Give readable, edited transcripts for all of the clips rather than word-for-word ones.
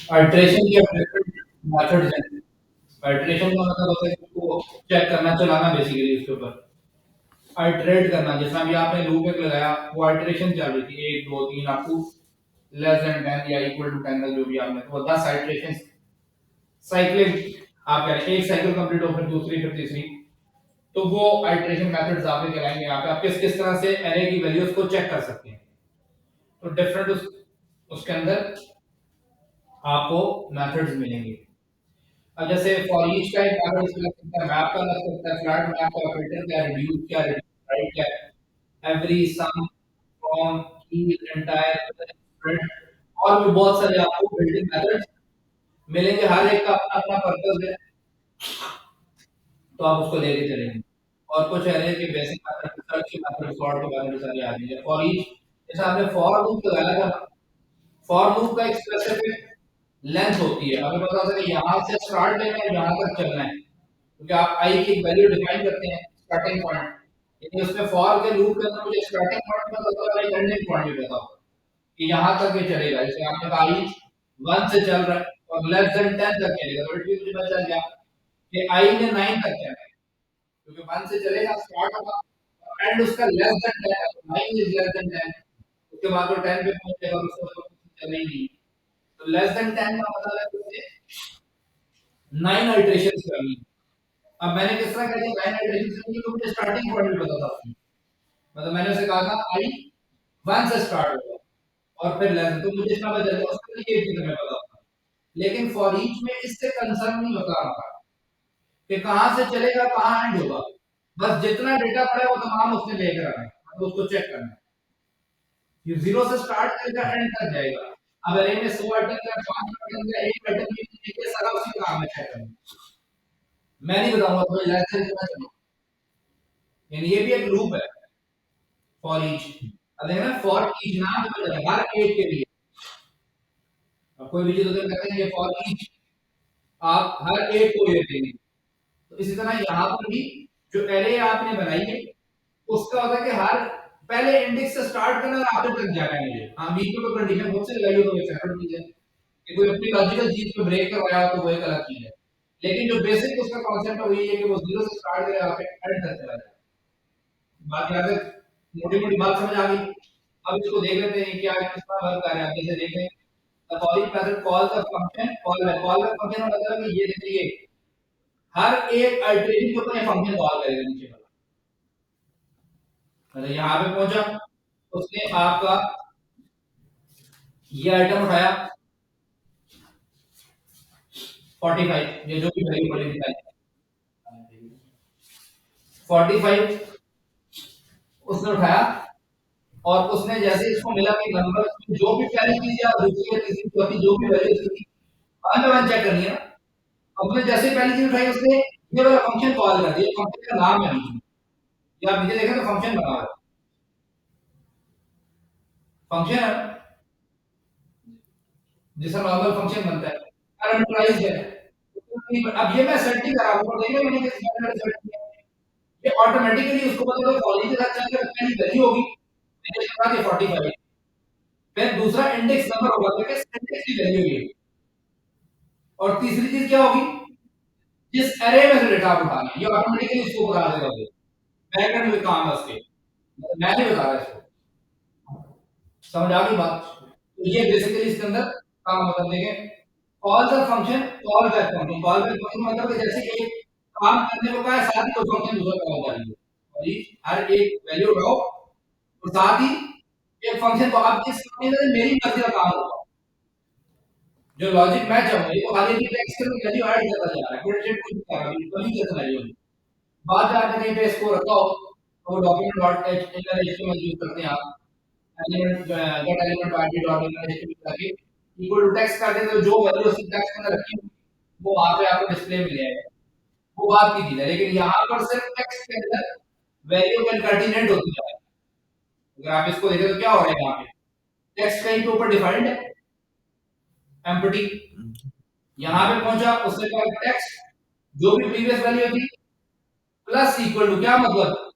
Alteration की different methods हैं। Alteration का मतलब होता है कि उसको चेक करना, चलाना बेसिकली उसके ऊपर। अल्टरेट करना, जैसा अभी आपने लूप एक लगाया, वो अल्टरेशन चल रही थी 1 2 3 अप टू लेस देन 10 या इक्वल टू 10 तक जो भी आपने, तो 10 अल्टरेशन साइक्लिंग आप कह रहे हैं, एक साइकिल कंप्लीट हो फिर दूसरी फिर तीसरी, तो वो अल्टरेशन मेथड्स आपके कहलाएंगे। यहाँ पे आप किस किस तरह से एरे की वैल्यूज को चेक कर सकते हैं, तो डिफरेंट उसके अंदर आपको मेथड्स मिलेंगे। अब जैसे फॉर ईच का एक मेथड लग सकता है, मैप का लग सकता है, फ्लैट मैप का, फिल्टर क्या, रिड्यूस क्या, राइट क्या, एवरी, सम, फ्रॉम, की, एंटायर, स्प्रेड, और भी बहुत सारे आपको बिल्डिंग मेथड्स मिलेंगे। हर एक का अपना अपना पर्पस है, तो आप उसको लेके चलेंगे। और कुछ एरे के बेसिक मेथड, सर्च के मेथड, सॉर्ट के मेथड सारे आ जाएंगे। फॉर ईच, जैसे आपने फॉर लूप लगाया था, फॉर लूप का एक स्पेसिफिक लेंथ होती है, हमें पता होता है कि यहाँ से स्टार्ट लेना है, यहाँ तक चलना है, क्योंकि आप आई की एक वैल्यू डिफाइन करते हैं, स्टार्टिंग पॉइंट। लेकिन उसमें फॉर के लूप के अंदर मुझे स्टार्टिंग पॉइंट में पता होगा, एंडिंग पॉइंट भी पता होगा कि यहाँ तक ये चलेगा। जैसे आपने कहा आई 1 से चल रहा है और लेस देन 10 तक चलेगा, तो इट मींस मुझे पता चल गया कि आई ने 9 तक चलना है, क्योंकि 1 से चलेगा, स्टार्ट होगा, एंड उसका लेस देन 10 है, 9 इज लेस देन 10, उसके बाद वो 10 पे पहुंचेगा और उसको तो चलना ही नहीं। तो लेस देन 10 का मतलब है कि उसे 9 इटरेशंस करनी है। अब मैंने किस तरह कहा कि 9 इटरेशंस करनी है, तो मुझे स्टार्टिंग पॉइंट भी पता था, मतलब मैंने उसे कहा था आई 1 से स्टार्ट होगा और फिर लेस, तो मुझे इतना पता चलेगा, उसके लिए एक चीज हमें पता होता। लेकिन फॉर ईच में इससे कंसर्न नहीं होता हमारा कि कहां से चलेगा, कहां एंड होगा, बस जितना डेटा पड़ा है वो तमाम उसने लेकर आना है, तो उसको चेक करना है। ये 0 से स्टार्ट करेगा, एंड तक जाएगा। अब अरे में 100 आइटम या 5 आइटम या 1 आइटम भी देखिए, सारा उसी का काम है चेक करना। मैं नहीं बताऊंगा तो लेस देन कितना चलेगा, यानी ये भी एक लूप है फॉर ईच। अब देखना फॉर ईच नाम तो पता है, हर एक के लिए। अब कोई भी चीज अगर कहते हैं ये फॉर ईच, आप हर एक को ये देंगे, तो इसी तरह यहाँ पर भी जो एरे आपने बनाई है, उसका होता है कि हर पहले इंडेक्स से स्टार्ट करना और आखिर तक जाना है मुझे। हाँ, बीच में तो कंडीशन बहुत से लगाई हो, तो ये सेपरेट चीज है कि कोई अपनी लॉजिकल चीज को ब्रेक करवाया हो, तो वो एक अलग चीज है। लेकिन जो बेसिक उसका कॉन्सेप्ट है वही है कि वो 0 से स्टार्ट करेगा और फिर एंड तक चला जाए। बात याद है, मोटी मोटी बात समझ आ गई। अब इसको देख लेते हैं क्या किस तरह वर्क कर रहा है। आप जैसे देखें, the following method call the function, call the function का मतलब है कि ये देखिए हर एक अल्टरेशन के ऊपर ये फंक्शन कॉल करेगा नीचे वाला। मतलब यहाँ पे पहुंचा, उसने आपका ये आइटम उठाया 45, ये जो भी वैल्यू पड़ी थी 45 उसने उठाया, और उसने जैसे इसको मिला कि नंबर जो भी पहली चीज या दूसरी या तीसरी चौथी जो भी वैल्यू थी, वन बाय वन चेक करनी है ना। उसने जैसे पहली चीज उठाई, उसने ये वाला फंक्शन कॉल कर दिया, फंक्शन का नाम है बीच में, या आप नीचे देखें तो फंक्शन बना हुआ है, फंक्शन है जिसका नॉर्मल फंक्शन बनता है, पैरामीटराइज्ड है। अब ये मैं सेट नहीं करा हूं, देखिए मैंने किस मैथड में सेट किया है। ये ऑटोमेटिकली उसको पता है कॉलेज के साथ चलकर पहली वैल्यू होगी, मैंने कहा कि 45, फिर दूसरा इंडेक्स नंबर होगा, तो किस इंडेक्स की वैल्यू ये, और तीसरी चीज क्या होगी, जिस एरे में से डेटा आप उठाना है, ये ऑटोमेटिकली उसको बता देगा। वो बैकएंड में काम है उसके, मैं नहीं बता रहा इसको। समझ आ गई बात? तो ये बेसिकली इसके अंदर काम मतलब देखें, call the function, call back function, call back function मतलब कि जैसे एक काम करने को कहा है, साथ ही वो फंक्शन दूसरा कॉल करेंगे, और ये हर एक वैल्यू उठाओ और साथ ही एक फंक्शन को, अब इस फंक्शन में मेरी मर्जी का काम होगा, जो लॉजिक मैच है ये तो खाली टेक्स्ट में वैल्यू ऐड करता जा रहा है, कोई कुछ नहीं कर रहा, वही करता वैल्यू बाद जाके कहीं पे इसको रखा हो, तो डॉक्यूमेंट डॉट एचटीएमएल यूज करते हैं आप, element gate element ID dot HTML करके इक्वल टू टेक्स्ट कर देते हो, जो वैल्यू उस टेक्स्ट के अंदर रखी है वो वहां पे आपको डिस्प्ले मिल जाएगा, वो बात की चीज है। लेकिन यहाँ पर सिर्फ टेक्स्ट के अंदर वैल्यू कंकैटिनेट होती है। अगर आप इसको देखें तो क्या हो रहा है, यहाँ पे टेक्स्ट कहीं के ऊपर डिफाइंड है एम्प्टी, यहाँ पे पहुंचा उसके बाद टेक्स्ट जो भी प्रीवियस वैल्यू थी प्लस इक्वल टू, क्या मतलब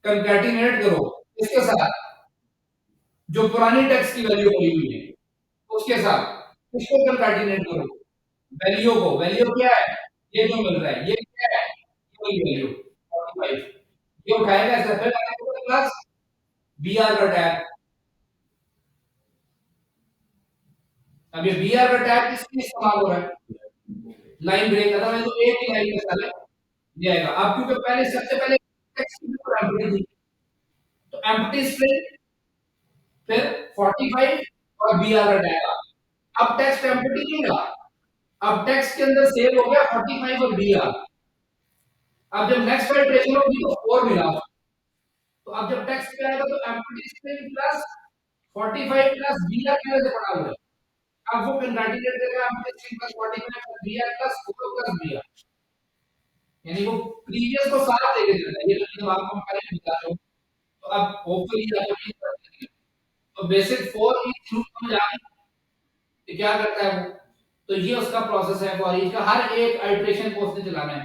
कंकैटिनेट करो इसके साथ जो पुरानी टेक्स्ट की वैल्यू पड़ी हुई है, उसके साथ किसको कंकैटिनेट करो? वैल्यू को। वैल्यू क्या है? ये जो मिल रहा है ये क्या है? ये वही वैल्यू 45। ये उठाएगा ऐसा, फिर आगे प्लस बी आर का टैग। अब ये बी आर का टैग किसके लिए इस्तेमाल हो रहा है? लाइन ब्रेक, अदरवाइज तो एक ही लाइन में चले ये आएगा। अब क्योंकि पहले सबसे पहले टेक्स्ट की बिल्कुल एम्प्टी थी, तो एम्प्टी स्ट्रिंग फिर 45 और बी आर का टैग आ गया। अब टेक्स्ट एम्प्टी नहीं रहा, अब टेक्स्ट के अंदर सेव हो गया 45 और बी आर। अब जब नेक्स्ट इटरेशन होगी तो 4 मिला, तो अब जब टेक्स्ट पे आएगा तो empty string plus 45 plus B R पहले से पड़ा हुआ है। अब वो कंकैटिनेट करेगा empty string plus 45 plus B R plus 4 plus B R, यानी वो प्रीवियस को साथ लेके चलता है। ये जो आपको हम पहले बता रहे हो, तो अब होपफुली आप ये कर सकते हैं। तो बेसिक 4 ईच लूप समझ आ गई कि क्या करता है वो। तो ये उसका प्रोसेस है फॉर ईच का, हर एक इटरेशन को उसने चलाना है।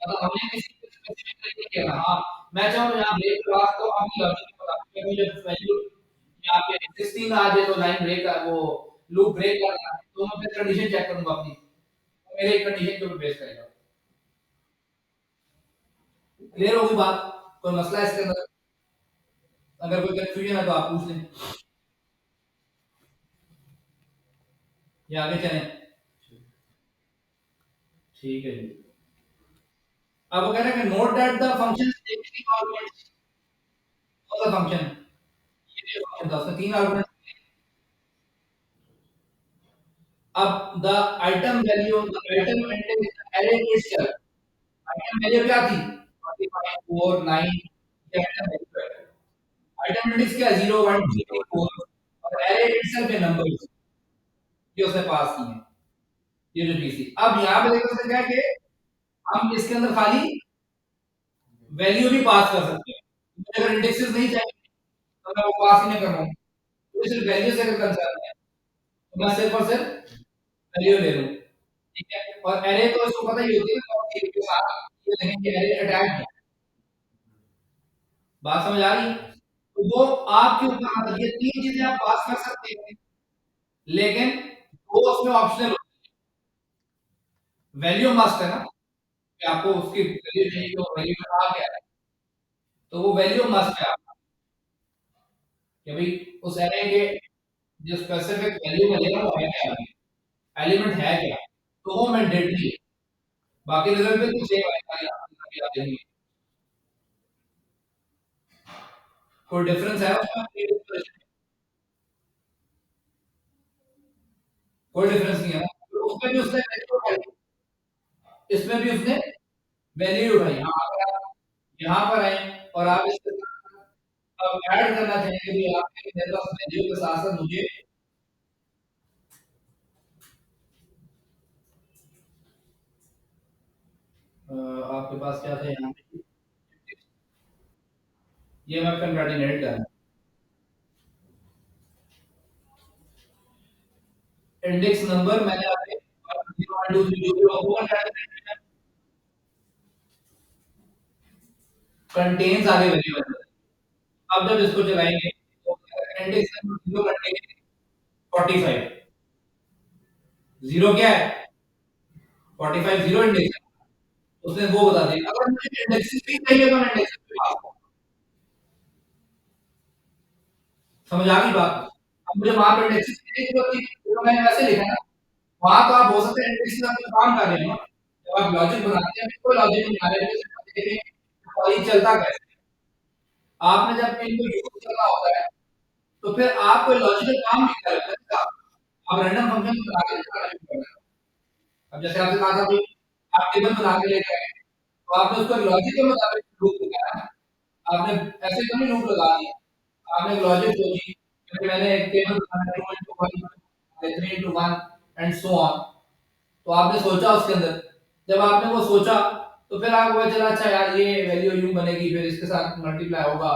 मतलब हमने किसी को स्पेसिफिक नहीं किया ना, हाँ मैं चाहूँ तो यहाँ ब्रेक क्लास तो अपनी लॉजिक बता दूं कि मुझे वैल्यू यहाँ पे 16 आ जाए तो लाइन ब्रेक वो लूप ब्रेक करना है, तो मैं फिर कंडीशन चेक करूंगा अपनी, तो मेरे कंडीशन के ऊपर बेस करेगा। क्लियर होगी बात? कोई मसला है इसके अंदर? अगर कोई कंफ्यूजन है तो आप पूछ लें या आगे चलें। ठीक है जी। अब वो कह रहे हैं कि note that the function taking arguments of the function. ये जो फंक्शन था उसमें तीन आर्गुमेंट। अब the item value, the item index array itself. Item value क्या थी? 45 4 9, ये आइटम वैल्यू है। आइटम इंडेक्स क्या है? 0 1 2 3 4, और एरे इटसेल्फ है नंबर्स जो उसने पास किए हैं। ये जो चीज थी, अब यहाँ पे देखो उसने क्या है कि हम इसके अंदर खाली वैल्यू भी पास कर सकते हैं। मुझे अगर इंडेक्सेस नहीं चाहिए तो मैं वो पास ही नहीं कर रहा हूँ, तो सिर्फ वैल्यू से अगर कंसर्न है तो मैं सिर्फ और सिर्फ वैल्यू ले लूँ। ठीक है, और एरे तो इसको पता ही होती है ना, और के साथ ये देखें कि एरे अटैच है। बात समझ आ रही है? तो वो आपके ऊपर, मतलब ये तीन चीजें आप पास कर सकते हैं, लेकिन वो उसमें ऑप्शनल होती है। वैल्यू मस्ट है ना, कि आपको उसकी वैल्यू चाहिए कि वो वैल्यू में आ गया है, तो वो वैल्यू मस्ट है आपका, कि भाई उस एरे के जो स्पेसिफिक वैल्यू मिलेगा वो है क्या, एलिमेंट है क्या, तो वो मैंडेटरी है। बाकी रिजल्ट बिल्कुल सेम आएगा, आप देखेंगे कोई डिफरेंस है उसमें? कोई डिफरेंस नहीं है ना, तो उसमें भी उसने वैल्यू उठाई, इसमें भी उसने वैल्यू उठाई। हाँ, अगर आप यहाँ पर आए और आप इसके साथ ऐड करना चाहेंगे भी, आपके मेरे पास वैल्यू के साथ साथ मुझे आपके पास क्या था यहाँ पे, ये मैं कंकैटिनेट कर रहा हूँ। इंडेक्स नंबर मैंने आपके 0 1 2 3 जो भी होगा वो कंटेन्स आगे वैल्यू है। अब जब इसको चलाएंगे तो इंडेक्स नंबर 0 कंटेन 45, 0 क्या है? 45 0 इंडेक्स है। उसने वो बता दिया, अगर मुझे इंडेक्स भी चाहिए तो मैं इंडेक्स पे पास करूँ। समझ आ गई बात? अब मुझे वहां पे इंडेक्स की जरूरत थी तो मैंने वैसे लिखा ना, वहां तो आप हो सकते हैं इंडेक्स का काम कर रहे हो ना, जब आप लॉजिक बनाते हैं कोई लॉजिक नहीं आ रहा है, जैसे देखें और ये चलता कैसे। आपने जब इनको यूज करना होता है तो फिर आप कोई लॉजिकल काम नहीं कर रहे हैं, आप रैंडम फंक्शन बना के चलाना शुरू कर रहे हैं। अब जैसे आपसे कहा था भाई आप टेबल बना के लेके आए, तो आपने उसको लॉजिक के मुताबिक लूप लगाया ना, आपने ऐसे तो नहीं लूप लगा दिया, आपने लॉजिक सोची कि मैंने एक टेबल बनाना है 2 into 1 3 into 1 and so on. तो आपने सोचा उसके अंदर, जब आपने वो सोचा तो फिर आपको पता चला अच्छा यार ये वैल्यू यूं बनेगी, फिर इसके साथ मल्टीप्लाई होगा,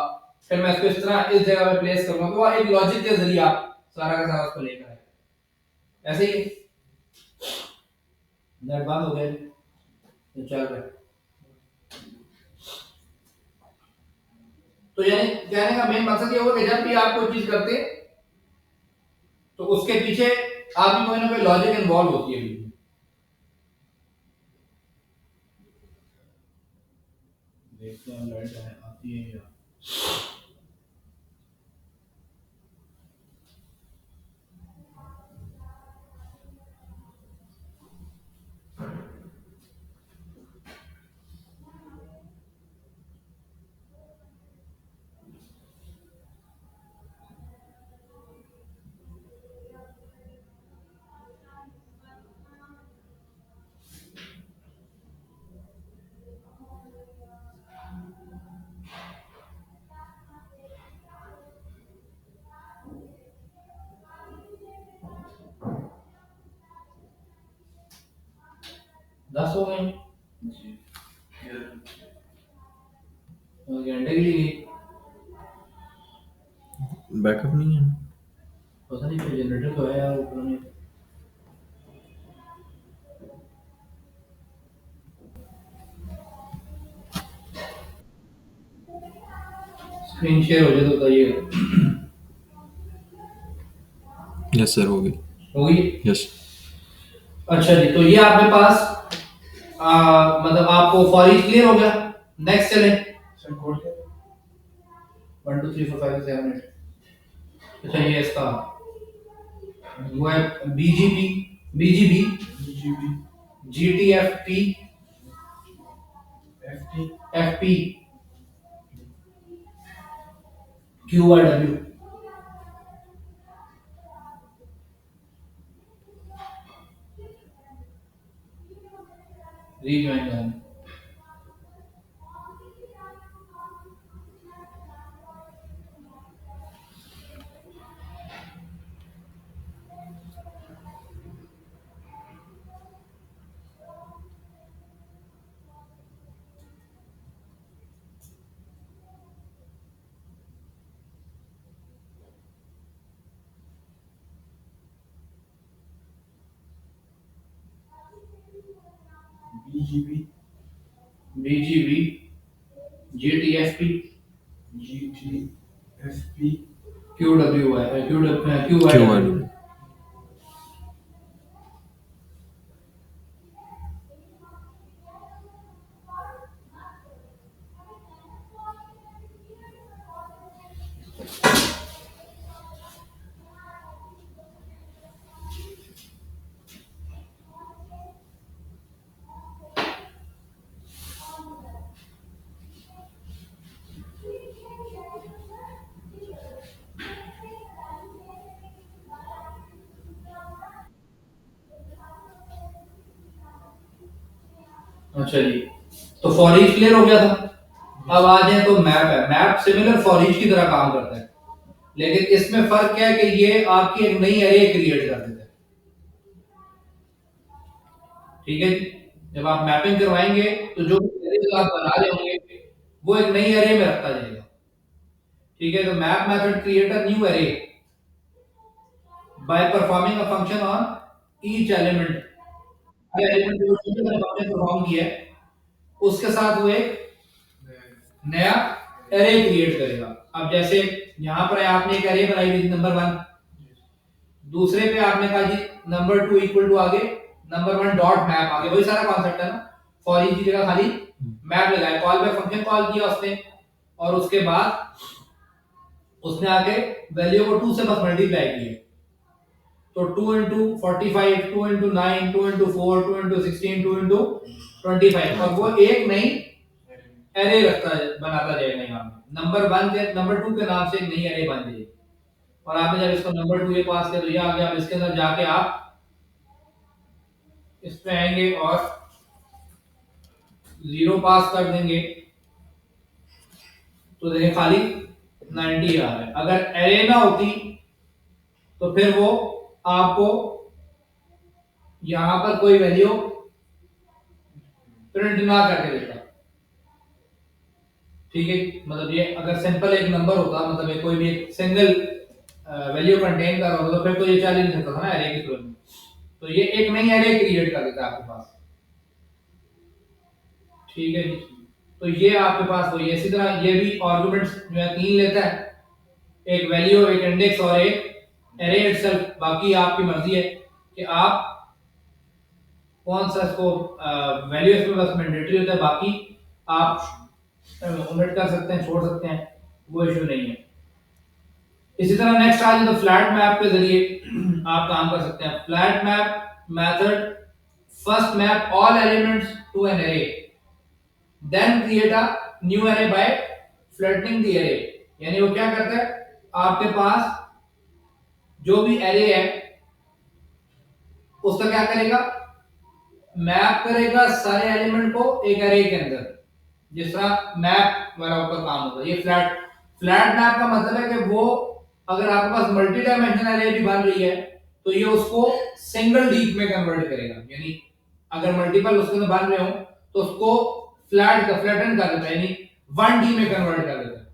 फिर मैं इसको इस तरह इस जगह पे प्लेस करूंगा, तो एक लॉजिक के जरिए आप सारा का सारा उसको लेकर आए। ऐसे ही नेट बंद हो गए तो चल रहा है। तो यानी कहने का मेन मकसद ये होगा कि जब भी आप कोई चीज करते तो उसके पीछे आपकी कोई ना कोई लॉजिक इन्वॉल्व होती है बीच में। देखते हैं लाइट आती है या 10 हो गए जी। घंटे के लिए बैकअप नहीं है। पता नहीं कोई जनरेटर तो है यार ऊपर में। स्क्रीन शेयर हो जाए तो बताइए। यस सर, हो गई। हो गई। यस। अच्छा जी, तो ये आपके पास मतलब आपको फॉर ईच क्लियर हो गया। नेक्स्ट चलें। सर कोड क्या है? 1 2 3 4 5 6 7 8। अच्छा ये इसका वो है BGP, BGB, BGB, GTFP, FT, FP, QRW. Rejoin करना। BGB, BGB, GTFP, GTFP, QW है, क्यूआरडब्ल्यू। क्यूआरडब्ल्यू। अच्छा जी, तो फॉर ईच क्लियर हो गया था। अब आ जाए तो मैप है। मैप सिमिलर फॉर ईच की तरह काम करता है, लेकिन इसमें फर्क क्या है कि ये आपकी एक नई एरे क्रिएट कर देता है। ठीक है जी। जब आप मैपिंग करवाएंगे तो जो एरे आप बना रहे होंगे वो एक नई एरे में रखा जाएगा। ठीक है, तो map method create a new array by performing a function on each element. Her element जो उसने फंक्शन परफॉर्म किया है उसके साथ वो एक नया एरे क्रिएट करेगा। अब जैसे यहाँ पर आपने एक एरे बनाई हुई थी नंबर 1, दूसरे पे आपने कहा जी नंबर 2 इक्वल टू आगे नंबर 1 डॉट मैप, आगे वही सारा कॉन्सेप्ट है ना। फॉर ईच की जगह खाली मैप लगाया, कॉल बैक फंक्शन कॉल किया उसने, और उसके बाद उसने आके वैल्यू को 2 से बस मल्टीप्लाई किया। तो 2 into 45, 2 into 9, 2 into 4, 2 into 16, 2 into 25, और वो एक नई एरे रखता है, बनाता जाएगा। यहाँ पे नंबर 1 के नंबर 2 के नाम से एक नई एरे बन जाएगी। और आपने जब इसको नंबर 2 ये पास किया तो ये आ गया। अब इसके अंदर जाके आप इस पे आएंगे और 0 पास कर देंगे तो देखिए खाली 90 आ रहा है। अगर एरे ना होती तो फिर वो आपको यहाँ पर कोई वैल्यू प्रिंट ना करके देता। ठीक है, मतलब ये अगर सिंपल एक नंबर होता, मतलब ये कोई भी एक सिंगल वैल्यू कंटेन कर रहा होता तो फिर तो ये चल ही नहीं सकता था ना एरे के थ्रू में। तो ये एक नई एरे क्रिएट कर देता है आपके पास। ठीक है जी। तो ये आपके पास वही है। इसी तरह ये भी आर्गुमेंट्स जो है 3 लेता है, एक वैल्यू, एक इंडेक्स और एक एरे इटसेल्फ, बाकी आपकी मर्जी है कि आप कौन सा इसको वैल्यू इसमें बस मैंडेटरी होता है, बाकी आप ओमिट कर सकते हैं, छोड़ सकते हैं, वो इशू नहीं है। इसी तरह नेक्स्ट आ जाए तो फ्लैट मैप के जरिए आप काम कर सकते हैं। Flat map method first map all elements to an array, then create a new array by flattening the array. यानी वो क्या करता है, आपके पास जो भी एरे है उसका क्या करेगा, मैप करेगा सारे एलिमेंट को एक एरे के अंदर, जिस तरह मैप वाला ऊपर काम होता है। ये फ्लैट फ्लैट मैप का मतलब है कि वो अगर आपके पास मल्टी डायमेंशनल एरे भी बन रही है तो ये उसको सिंगल डीप में कन्वर्ट करेगा। यानी अगर मल्टीपल उसके अंदर बन रहे हो तो उसको फ्लैटन कर देता है, यानी वन डी में कन्वर्ट कर देता है,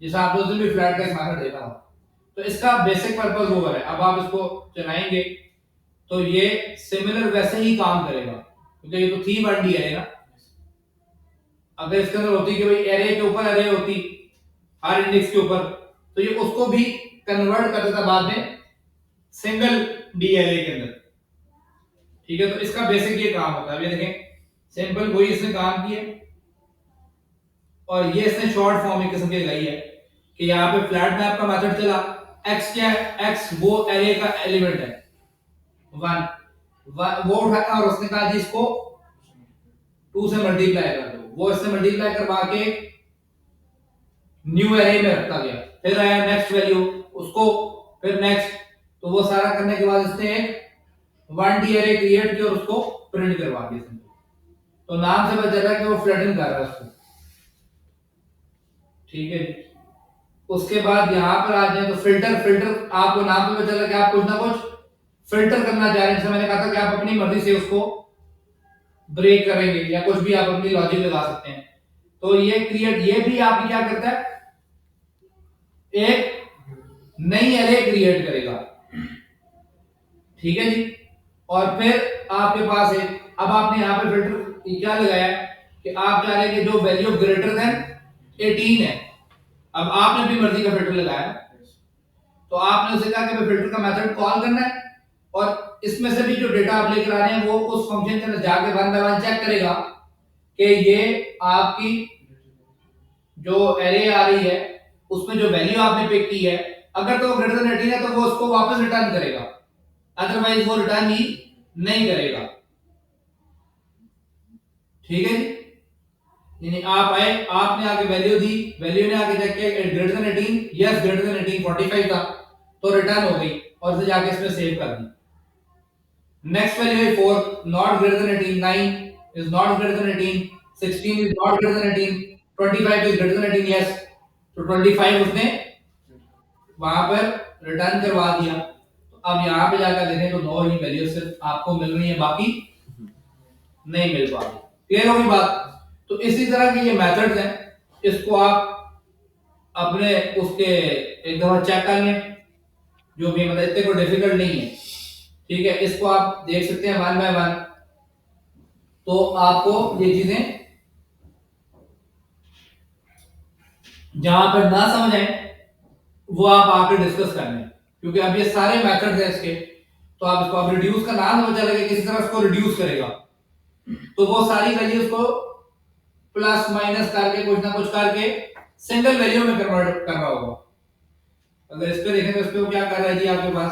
जैसा आप उस दिन भी फ्लैट का इस्तेमाल देखा हो। तो इसका बेसिक पर्पस वो है। अब आप इसको चलाएंगे तो ये सिमिलर वैसे ही काम करेगा, क्योंकि ये तो थी वन डी है ना। अगर इसके अंदर होती कि भाई एरे के ऊपर एरे होती हर इंडेक्स के ऊपर, तो ये उसको भी कन्वर्ट कर देता बाद में सिंगल डी एरे के अंदर। ठीक है, तो इसका बेसिक ये काम होता है। अब ये देखें, सिंपल वही इसने काम किया और ये इसने शॉर्ट फॉर्म एक किस्म की लगाई है कि यहाँ पे फ्लैट मैप का मेथड चला। एक्स क्या है, एक्स वो एरे का एलिमेंट है वन, वो उठाया और उसने कहा जी इसको 2 से मल्टीप्लाई कर दो। वो इससे मल्टीप्लाई करवा के न्यू एरे में रखा गया। फिर आया नेक्स्ट वैल्यू, उसको फिर नेक्स्ट, तो वो सारा करने के बाद इसने एक वन डी एरे क्रिएट किया और उसको प्रिंट करवा दिया। तो नाम से पता चल रहा है कि वो फ्लैटन कर रहा है उसको। ठीक है जी। उसके बाद यहां पर आ जाए तो फिल्टर, फिल्टर आपको नाम से पता चला कि आप कुछ ना कुछ फिल्टर करना चाह रहे हैं। जैसे मैंने कहा था कि आप अपनी मर्जी से उसको ब्रेक करेंगे या कुछ भी आप अपनी लॉजिक लगा सकते हैं। तो ये क्रिएट, ये भी आपकी क्या करता है, एक नई एरे क्रिएट करेगा। ठीक है जी। और फिर आपके पास है, अब आपने यहाँ पे फिल्टर क्या लगाया कि आप चाह रहे हैं कि जो वैल्यू ग्रेटर देन 18 है। अब आपने अपनी मर्जी का फिल्टर लगाया, तो आपने उसे कहा कि मैं फिल्टर का मेथड कॉल करना है और इसमें से भी जो डेटा आप लेकर आ रहे हैं वो उस फंक्शन के अंदर जाके वन बाय वन चेक करेगा कि ये आपकी जो एरे आ रही है उसमें जो वैल्यू आपने पिक की है, अगर तो ग्रेटर देन 18 है तो वो उसको वापस रिटर्न करेगा, अदरवाइज वो रिटर्न ही नहीं करेगा। ठीक है जी। यानी आप आए, आपने आगे वैल्यू दी, वैल्यू ने आगे चेक किया greater than 18, yes greater than 18 45 था, तो रिटर्न हो गई और फिर जाके इसमें सेव कर दी। नेक्स्ट वैल्यू है 4 not greater than 18, 9 is not greater than 18, 16 is not greater than 18, 25 is greater than 18, yes. तो 25 उसने वहां पर रिटर्न करवा दिया। तो अब यहां पे जाकर देखें तो 9 ही वैल्यू सिर्फ आपको मिल रही है, बाकी नहीं मिल पा रही। क्लियर होगी बात। तो इसी तरह के ये मेथड्स हैं, इसको आप अपने उसके एक दफा चेक कर लें, जो भी मतलब इतने को डिफिकल्ट नहीं है। ठीक है, इसको आप देख सकते हैं वन बाय वन, तो आपको ये चीजें जहां पर ना समझ आए वो आप आके डिस्कस कर लें, क्योंकि अब ये सारे मेथड्स हैं इसके। तो आप इसको, अब रिड्यूस का नाम समझ चलेगा, किसी तरह इसको रिड्यूस करेगा तो वो सारी वैल्यूज को प्लस माइनस करके कुछ ना कुछ करके सिंगल वैल्यू में कन्वर्ट कर रहा होगा। अगर इस पे देखें तो इस पे वो क्या कर रहा है जी, आपके पास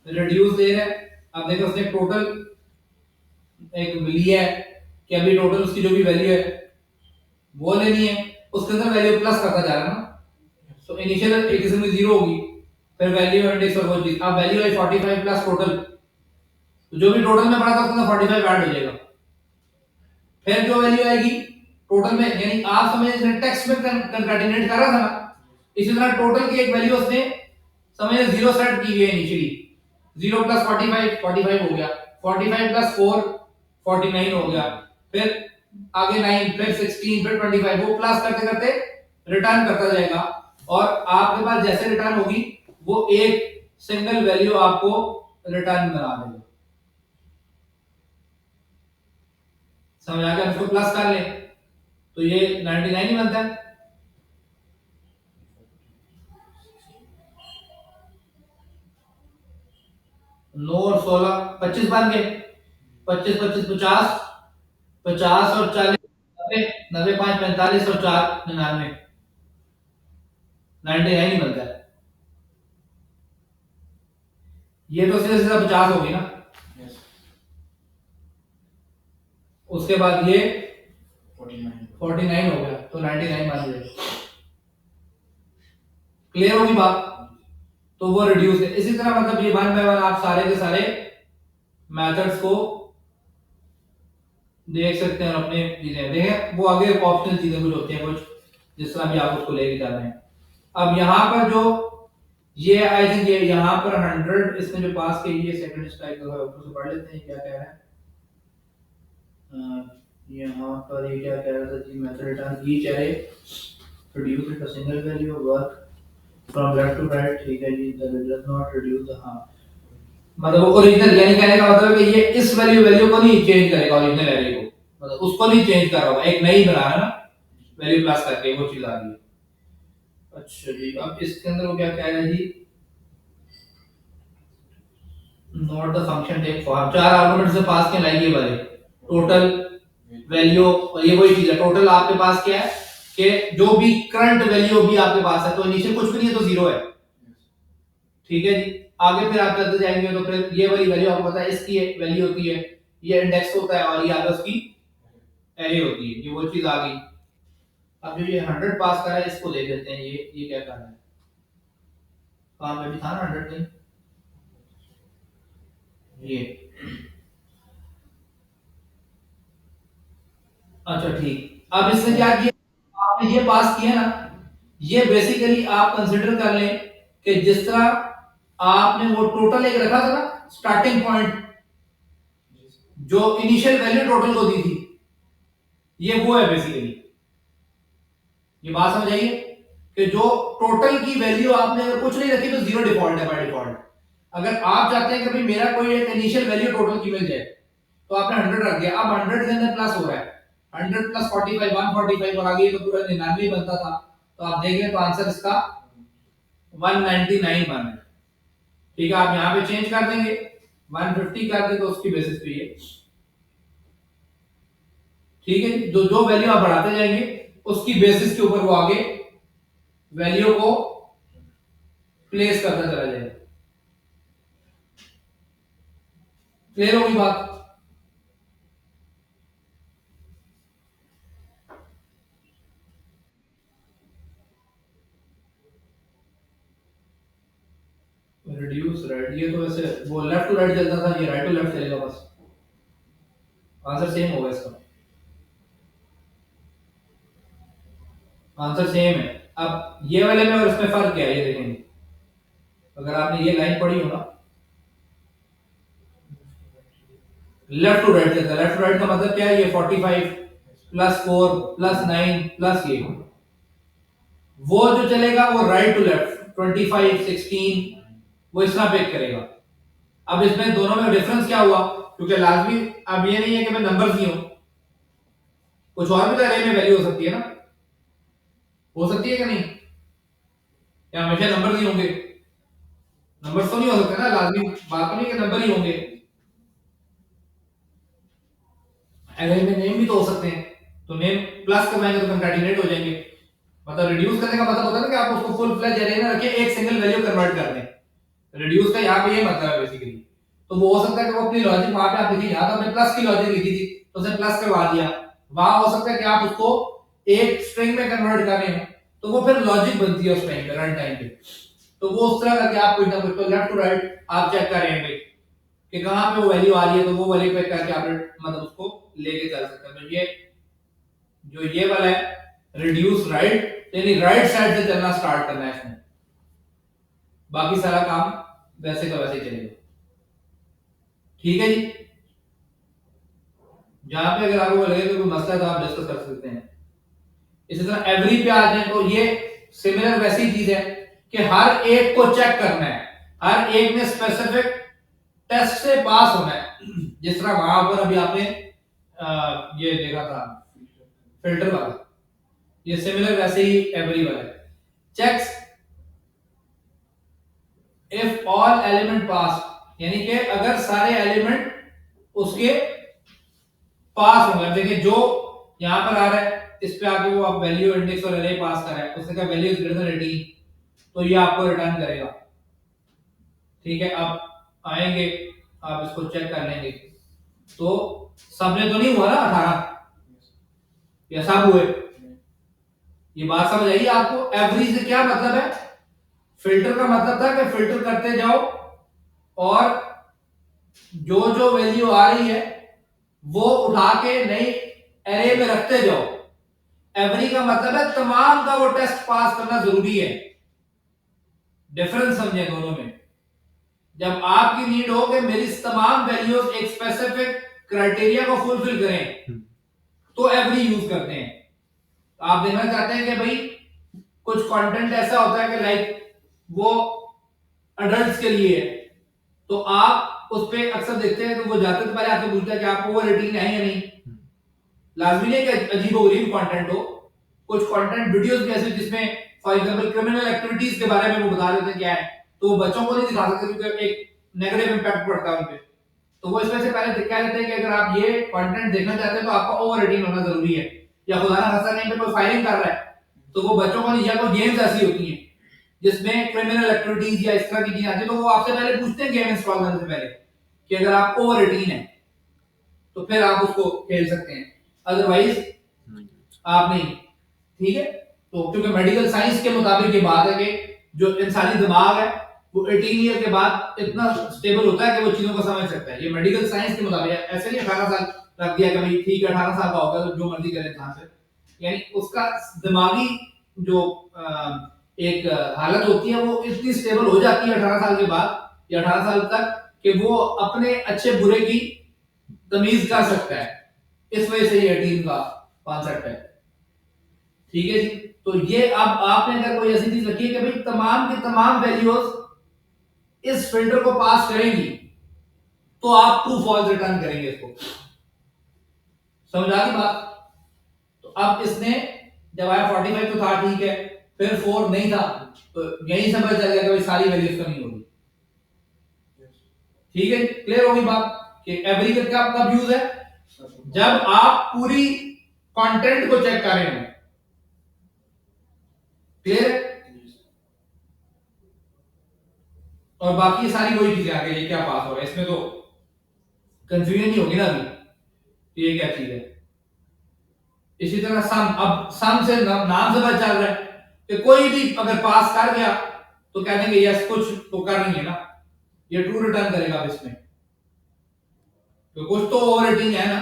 रिड्यूस दे रहा है। अब देखो उसने टोटल एक लिया है कि अभी टोटल उसकी जो भी वैल्यू है वो लेनी है, उसके अंदर वैल्यू प्लस करता जा रहा है ना। तो इनिशियल एक किस्म में 0 होगी, फिर वैल्यू इंडेक्स और वो चीज। अब वैल्यू है 45 प्लस टोटल, तो जो भी टोटल में पड़ा था उसके अंदर 45 ऐड हो जाएगा। फिर जो वैल्यू आएगी टोटल में, यानी आप समझ टेक्स्ट में कंकैटिनेट कर रहा था ना, इसी तरह टोटल की एक वैल्यू उसने समझ 0 सेट की हुई है इनिशियली। 0 प्लस 45 45 हो गया, 45 प्लस 4 49 हो गया, फिर आगे 9, फिर 16, फिर 25, वो प्लस करते करते रिटर्न करता जाएगा। और आपके पास जैसे रिटर्न होगी वो एक सिंगल वैल्यू आपको रिटर्न बना देगा। समझ आ गया। इसको प्लस कर ले तो ये 99 ही बनता है। 9 और 16 25 बन गए। 25 25 50, 50 और 40 90, 90 5 45 और 4 99, 99 ही बनता है। ये तो सीधा सीधा 50 होगी ना। यस उसके बाद ये 49 49 हो गया तो 99 मान लीजिए। क्लियर होगी बात। तो वो रिड्यूस है। इसी तरह मतलब ये वन बाय वन आप सारे के सारे मेथड्स को देख सकते हैं और अपने चीजें देखें। वो आगे ऑप्शनल चीजें कुछ होती हैं, कुछ जिस तरह भी आप उसको लेके जा रहे हैं। अब यहाँ पर जो ये आई थिंक ये यहाँ पर 100 इसने जो पास की ये सेकंड स्ट्राइक का ऊपर से पढ़ लेते हैं क्या कह रहा है। यहाँ पर ये क्या कह रहा था जी, method return each array produce it a single value work from left to right. ठीक है जी, that does not reduce the हाँ मतलब ओरिजिनल, यानी कहने का मतलब है कि ये इस वैल्यू वैल्यू को नहीं चेंज करेगा, ओरिजिनल वैल्यू को मतलब उसको नहीं चेंज कर रहा होगा, एक नई बना रहा है ना वैल्यू प्लस करके, वो चीज आ रही है। अच्छा जी, अब इसके अंदर वो क्या कह रहा है जी, note the function take form. चार आर्गुमेंट से पास के लाइए वाले टोटल वैल्यू, और ये वही चीज है टोटल आपके पास क्या है कि जो भी करंट वैल्यू भी आपके पास है, तो इनिशियल कुछ भी नहीं है तो जीरो है। ठीक है जी, आगे फिर आप चलते जाएंगे तो फिर ये वाली वैल्यू आपको पता है इसकी वैल्यू होती है, ये इंडेक्स होता है और ये आगे उसकी एरे होती है, ये वो चीज आ गई। अब जो ये 100 पास कर रहा है इसको ले लेते हैं, ये क्या कर रहा है, काम में भी था ना 100 नहीं ये। अच्छा ठीक, अब इसने क्या किया, आपने ये पास किया ना, ये बेसिकली आप कंसिडर कर लें कि जिस तरह आपने वो टोटल एक रखा था ना स्टार्टिंग पॉइंट, जो इनिशियल वैल्यू टोटल को दी थी, ये वो है बेसिकली। ये बात समझ आइए कि जो टोटल की वैल्यू आपने अगर कुछ नहीं रखी तो जीरो डिफॉल्ट है बाय डिफॉल्ट। अगर आप चाहते हैं कि भाई मेरा कोई एक इनिशियल वैल्यू टोटल की मिल जाए तो आपने 100 रख दिया, अब 100 के अंदर प्लस हो रहा है, 100 प्लस 45 145 और आगे ये तो पूरा 99 बनता था, तो आप देखें तो आंसर इसका 199 बन रहा है। ठीक है, आप यहाँ पे चेंज कर देंगे 150 कर दें तो उसकी बेसिस पे ये। ठीक है, जो जो वैल्यू आप बढ़ाते जाएंगे उसकी बेसिस के ऊपर वो आगे वैल्यू को प्लेस करता चला जाएगा। क्लियर होगी बात। रिड्यूस राइट, ये तो वैसे वो लेफ्ट टू राइट चलता था, ये राइट टू लेफ्ट चलेगा बस, आंसर सेम होगा इसका, आंसर सेम है। अब ये वाले में और इसमें फर्क क्या है ये देखेंगे, अगर आपने ये लाइन पढ़ी हो ना, लेफ्ट टू राइट चलता है। लेफ्ट टू राइट का मतलब क्या है, ये 45 प्लस 4 प्लस 9 प्लस ये, वो जो चलेगा वो राइट टू लेफ्ट 25 16 वो इस तरह पिक करेगा। अब इसमें दोनों में डिफरेंस क्या हुआ, क्योंकि लाजमी अब ये नहीं है कि मैं नंबर्स ही हूं, कुछ और भी तो अरे में वैल्यू हो सकती है ना, हो सकती है कि नहीं, या हमेशा नंबर ही होंगे, नंबर्स तो नहीं हो सकते ना, लाजमी बात तो नहीं कि नंबर ही होंगे, अरे में नेम भी तो हो सकते हैं, तो नेम प्लस करवाएंगे तो कंकैटिनेट हो जाएंगे। मतलब रिड्यूस करने का मतलब होता है ना कि आप उसको फुल फ्लैज अरे ना रखिए, एक सिंगल वैल्यू कन्वर्ट कर दें। रिड्यूस का यहाँ पे ये मतलब है बेसिकली। तो वो हो सकता है कि वो अपनी लॉजिक वहां पे आप देखिए, यहाँ तो आपने प्लस की लॉजिक लिखी थी तो उसने प्लस करवा दिया, वहां हो सकता है कि आप उसको एक स्ट्रिंग में कन्वर्ट कर रहे हो, तो वो फिर लॉजिक बनती है उस टाइम पे, रन टाइम पे। तो वो उस तरह करके आप कुछ ना कुछ तो लेफ्ट टू राइट आप चेक कर रहे हैं भाई कि कहां पे वो वैल्यू आ रही है, तो वो वैल्यू पे करके आप मतलब उसको लेके चल सकते हैं। तो ये जो ये वाला है रिड्यूस राइट, यानी राइट साइड से चलना स्टार्ट करना है इसमें, बाकी सारा काम वैसे का वैसे ही चलेगा। ठीक है जी, जहां पे अगर आपको लगे कि कोई मसला है तो आप डिस्कस कर सकते हैं। इसी तरह एवरी पे आ जाए तो ये सिमिलर वैसी चीज है कि हर एक को चेक करना है, हर एक ने स्पेसिफिक टेस्ट से पास होना है। जिस तरह वहां पर अभी आपने ये देखा था फिल्टर वाला, ये सिमिलर वैसे ही एवरी वाला चेक्स इफ ऑल एलिमेंट पास, यानी कि अगर सारे एलिमेंट उसके पास होंगे। देखिए जो यहां पर आ रहा है इस पे आके वो आप वैल्यू इंडेक्स और एरे पास कर रहा है, उसने कहा वैल्यू इज ग्रेटर देन 18, तो ये आपको रिटर्न करेगा। ठीक है, आप आएंगे, आप इसको चेक कर लेंगे, तो सबने तो नहीं हुआ ना 18, या सब हुए? ये बात समझ आई आपको? एवरेज से क्या मतलब है? फिल्टर का मतलब था कि फिल्टर करते जाओ और जो जो वैल्यू आ रही है वो उठा के नई एरे में रखते जाओ। एवरी का मतलब है तमाम का वो टेस्ट पास करना जरूरी है। डिफरेंस समझे दोनों में। जब आपकी नीड हो कि मेरी तमाम वैल्यूज एक स्पेसिफिक क्राइटेरिया को फुलफिल करें तो एवरी यूज करते हैं। तो आप देखना चाहते हैं कि भाई कुछ कंटेंट ऐसा होता है कि लाइक वो अडल्ट्स के लिए है, तो आप उस पे अक्सर देखते हैं तो वो जाते तो पहले आपसे पूछता है कि आपको वो रेटिंग है या नहीं। लाजमी नहीं कि अजीबोगरीब कंटेंट हो, कुछ कंटेंट वीडियोस भी ऐसे जिसमें फॉर एग्जांपल क्रिमिनल एक्टिविटीज के बारे में वो बता देते हैं क्या है, तो वो बच्चों को नहीं दिखा सकते क्योंकि एक नेगेटिव इंपैक्ट पड़ता है उन पे। तो वो इसमें से पहले क्या कहते हैं कि अगर आप ये कंटेंट देखना चाहते हैं तो आपका ओवर रेटिंग होना जरूरी है, या खुदा ना खास्ता कहीं पे कोई फायरिंग कर रहा है तो वो बच्चों को नहीं, या कोई गेम्स ऐसी होती हैं जिसमें क्रिमिनल एक्टिविटीज या इस तरह की चीजें आती है, तो वो आपसे पहले पूछते हैं गेम इंस्टॉल करने से पहले कि अगर आप ओवर रेटिंग है तो फिर आप उसको खेल सकते हैं, अदरवाइज आप नहीं। ठीक है, तो क्योंकि मेडिकल साइंस के मुताबिक ये बात है कि जो इंसानी दिमाग है वो 18 ईयर के बाद इतना स्टेबल होता है कि वो चीजों को समझ सकता है। ये मेडिकल साइंस के मुताबिक है, ऐसे नहीं 18 साल रख दिया कि भाई ठीक है 18 साल का होगा तो जो मर्जी करे इंसान से, यानी उसका दिमागी जो एक हालत होती है वो इतनी स्टेबल हो जाती है 18 साल के बाद या 18 साल तक कि वो अपने अच्छे बुरे की तमीज कर सकता है। इस वजह से ये 18 का कॉन्सेप्ट है। ठीक है जी, तो ये अब आपने अगर कोई ऐसी चीज रखी है कि भाई तमाम की तमाम वैल्यूज इस फिल्टर को पास करेंगी तो आप ट्रू फॉल्स रिटर्न करेंगे इसको। समझा दी बात? तो अब इसने जब आया 45 तो था ठीक है, फिर 4 नहीं था तो यही समझ चल गया कि भाई सारी वैल्यूज तो नहीं होगी। ठीक है, क्लियर होगी बात कि एवरी का कब यूज है? जब आप पूरी कंटेंट को चेक कर रहे हो। क्लियर है? और बाकी सारी वही चीजें आ गई, ये क्या पास हो रहा है, इसमें तो कंफ्यूजन नहीं होगी ना अभी कि ये क्या चीज है। इसी तरह सम, अब सम से नाम से पता चल रहा है कि कोई भी अगर पास कर गया तो कह देंगे यस कुछ तो कर रही है ना, ये ट्रू रिटर्न करेगा अब इसमें, तो कुछ तो ओवर रेटिंग है ना।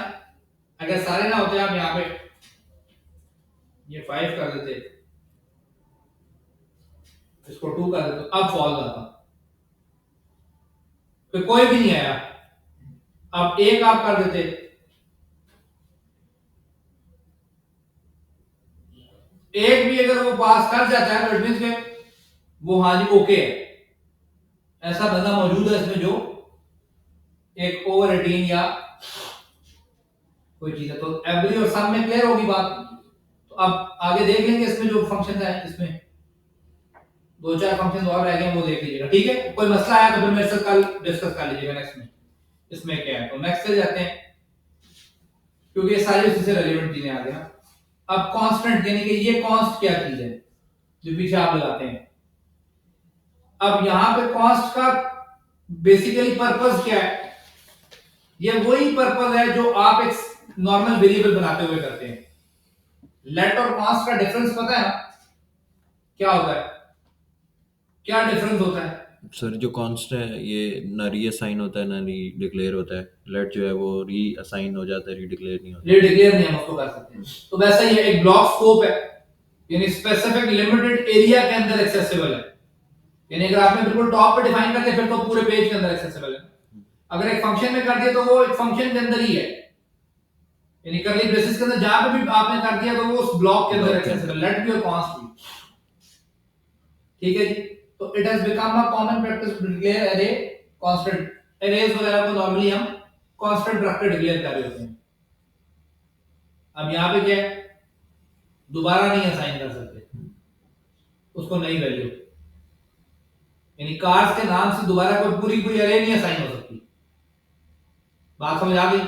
अगर सारे ना होते आप यहाँ पे ये 5 कर देते, इसको 2 कर देते, अब फॉल्स आता, तो कोई भी नहीं आया। अब एक आप कर देते, एक भी अगर वो पास कर जाता है तो इट मींस के वो हाँ जी ओके है, ऐसा बंदा मौजूद है इसमें जो एक ओवर 18 या कोई चीज है। तो एवरी और सम में क्लियर होगी बात। तो अब आगे देख लेंगे इसमें जो फंक्शन है, इसमें दो चार फंक्शन और रह गए वो देख लीजिएगा। ठीक है, कोई मसला आया तो फिर मेरे से कल डिस्कस कर लीजिएगा नेक्स्ट में इसमें क्या है। तो नेक्स्ट से जाते हैं क्योंकि ये सारी उसी से रेलेवेंट चीजें आ गई ना। अब कांस्टेंट यानी कि ये कॉन्स्ट क्या चीज है जो पीछे आप लगाते हैं। अब यहां पे कॉस्ट का बेसिकली पर्पस क्या है? ये वही पर्पस है जो आप एक नॉर्मल वेरिएबल बनाते हुए करते हैं। लेट और कॉस्ट का डिफरेंस पता है ना क्या होता है? क्या डिफरेंस होता है? सर जो कॉन्स्ट है ये ना री असाइन होता है ना री डिक्लेयर होता है। लेट जो है वो री असाइन हो जाता है, री डिक्लेयर नहीं होता। ये डिक्लेयर नहीं हम उसको कर सकते हैं। तो वैसा ही है, एक ब्लॉक स्कोप है यानी स्पेसिफिक लिमिटेड एरिया के अंदर एक्सेसिबल है। यानी अगर आपने बिल्कुल टॉप पे डिफाइन कर दिया फिर तो पूरे पेज के अंदर एक्सेसिबल है। अगर एक फंक्शन में कर दिया तो वो एक फंक्शन के अंदर ही है, यानी करली ब्रेसेस के अंदर जहां पे भी आपने कर दिया तो वो उस ब्लॉक के अंदर एक्सेसिबल, लेट बी और कॉन्स्ट भी। ठीक है जी, तो it has become a common practice to declare array constant. Arrays वगैरह को नॉर्मली हम कांस्टेंट रख के डिक्लेयर कर रहे होते हैं। अब यहां पे क्या है, दोबारा नहीं असाइन कर सकते उसको नई वैल्यू। यानी कार्स के नाम से दोबारा कोई पूरी पूरी अरे नहीं असाइन हो सकती। बात समझ आ गई?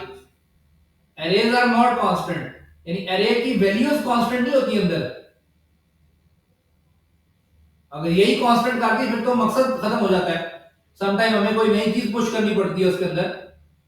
एरेज आर नॉट कांस्टेंट, यानी एरे की वैल्यूज कांस्टेंट नहीं होती अंदर। अगर यही कांस्टेंट करती फिर तो मकसद खत्म हो जाता है। समटाइम हमें कोई नई चीज पुश करनी पड़ती है उसके अंदर,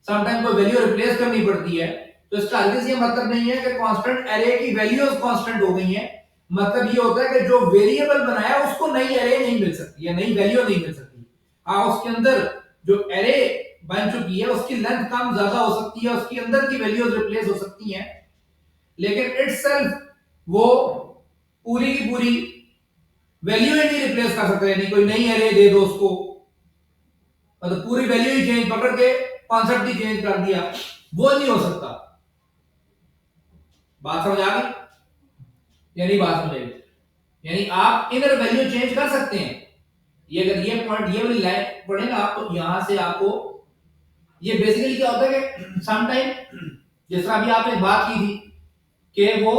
समटाइम कोई वैल्यू रिप्लेस करनी पड़ती है। तो इसका हल्के से ये मतलब नहीं है कि कांस्टेंट एरे की वैल्यूज कांस्टेंट हो गई हैं। मतलब ये होता है कि जो वेरिएबल बनाया उसको नई एरे नहीं मिल सकती या नई वैल्यू नहीं मिल सकती। हाँ, उसके अंदर जो एरे बन चुकी है उसकी लेंथ कम ज्यादा हो सकती है, उसके अंदर की वैल्यूज रिप्लेस हो सकती हैं, लेकिन इटसेल्फ वो पूरी की पूरी वैल्यू ही नहीं रिप्लेस कर सकते। नहीं कोई नई एरे दे दो उसको, मतलब पूरी वैल्यू ही चेंज पकड़ के कॉन्सेप्ट ही चेंज कर दिया, वो नहीं हो सकता। बात समझ आ गई? यानी बात समझ आई, यानी आप इनर वैल्यू चेंज कर सकते हैं। ये अगर ये पॉइंट ये वाली लाइन पढ़े ना आप, तो यहां से आपको ये बेसिकली क्या होता है कि सम टाइम जिस तरह अभी आपने बात की थी कि वो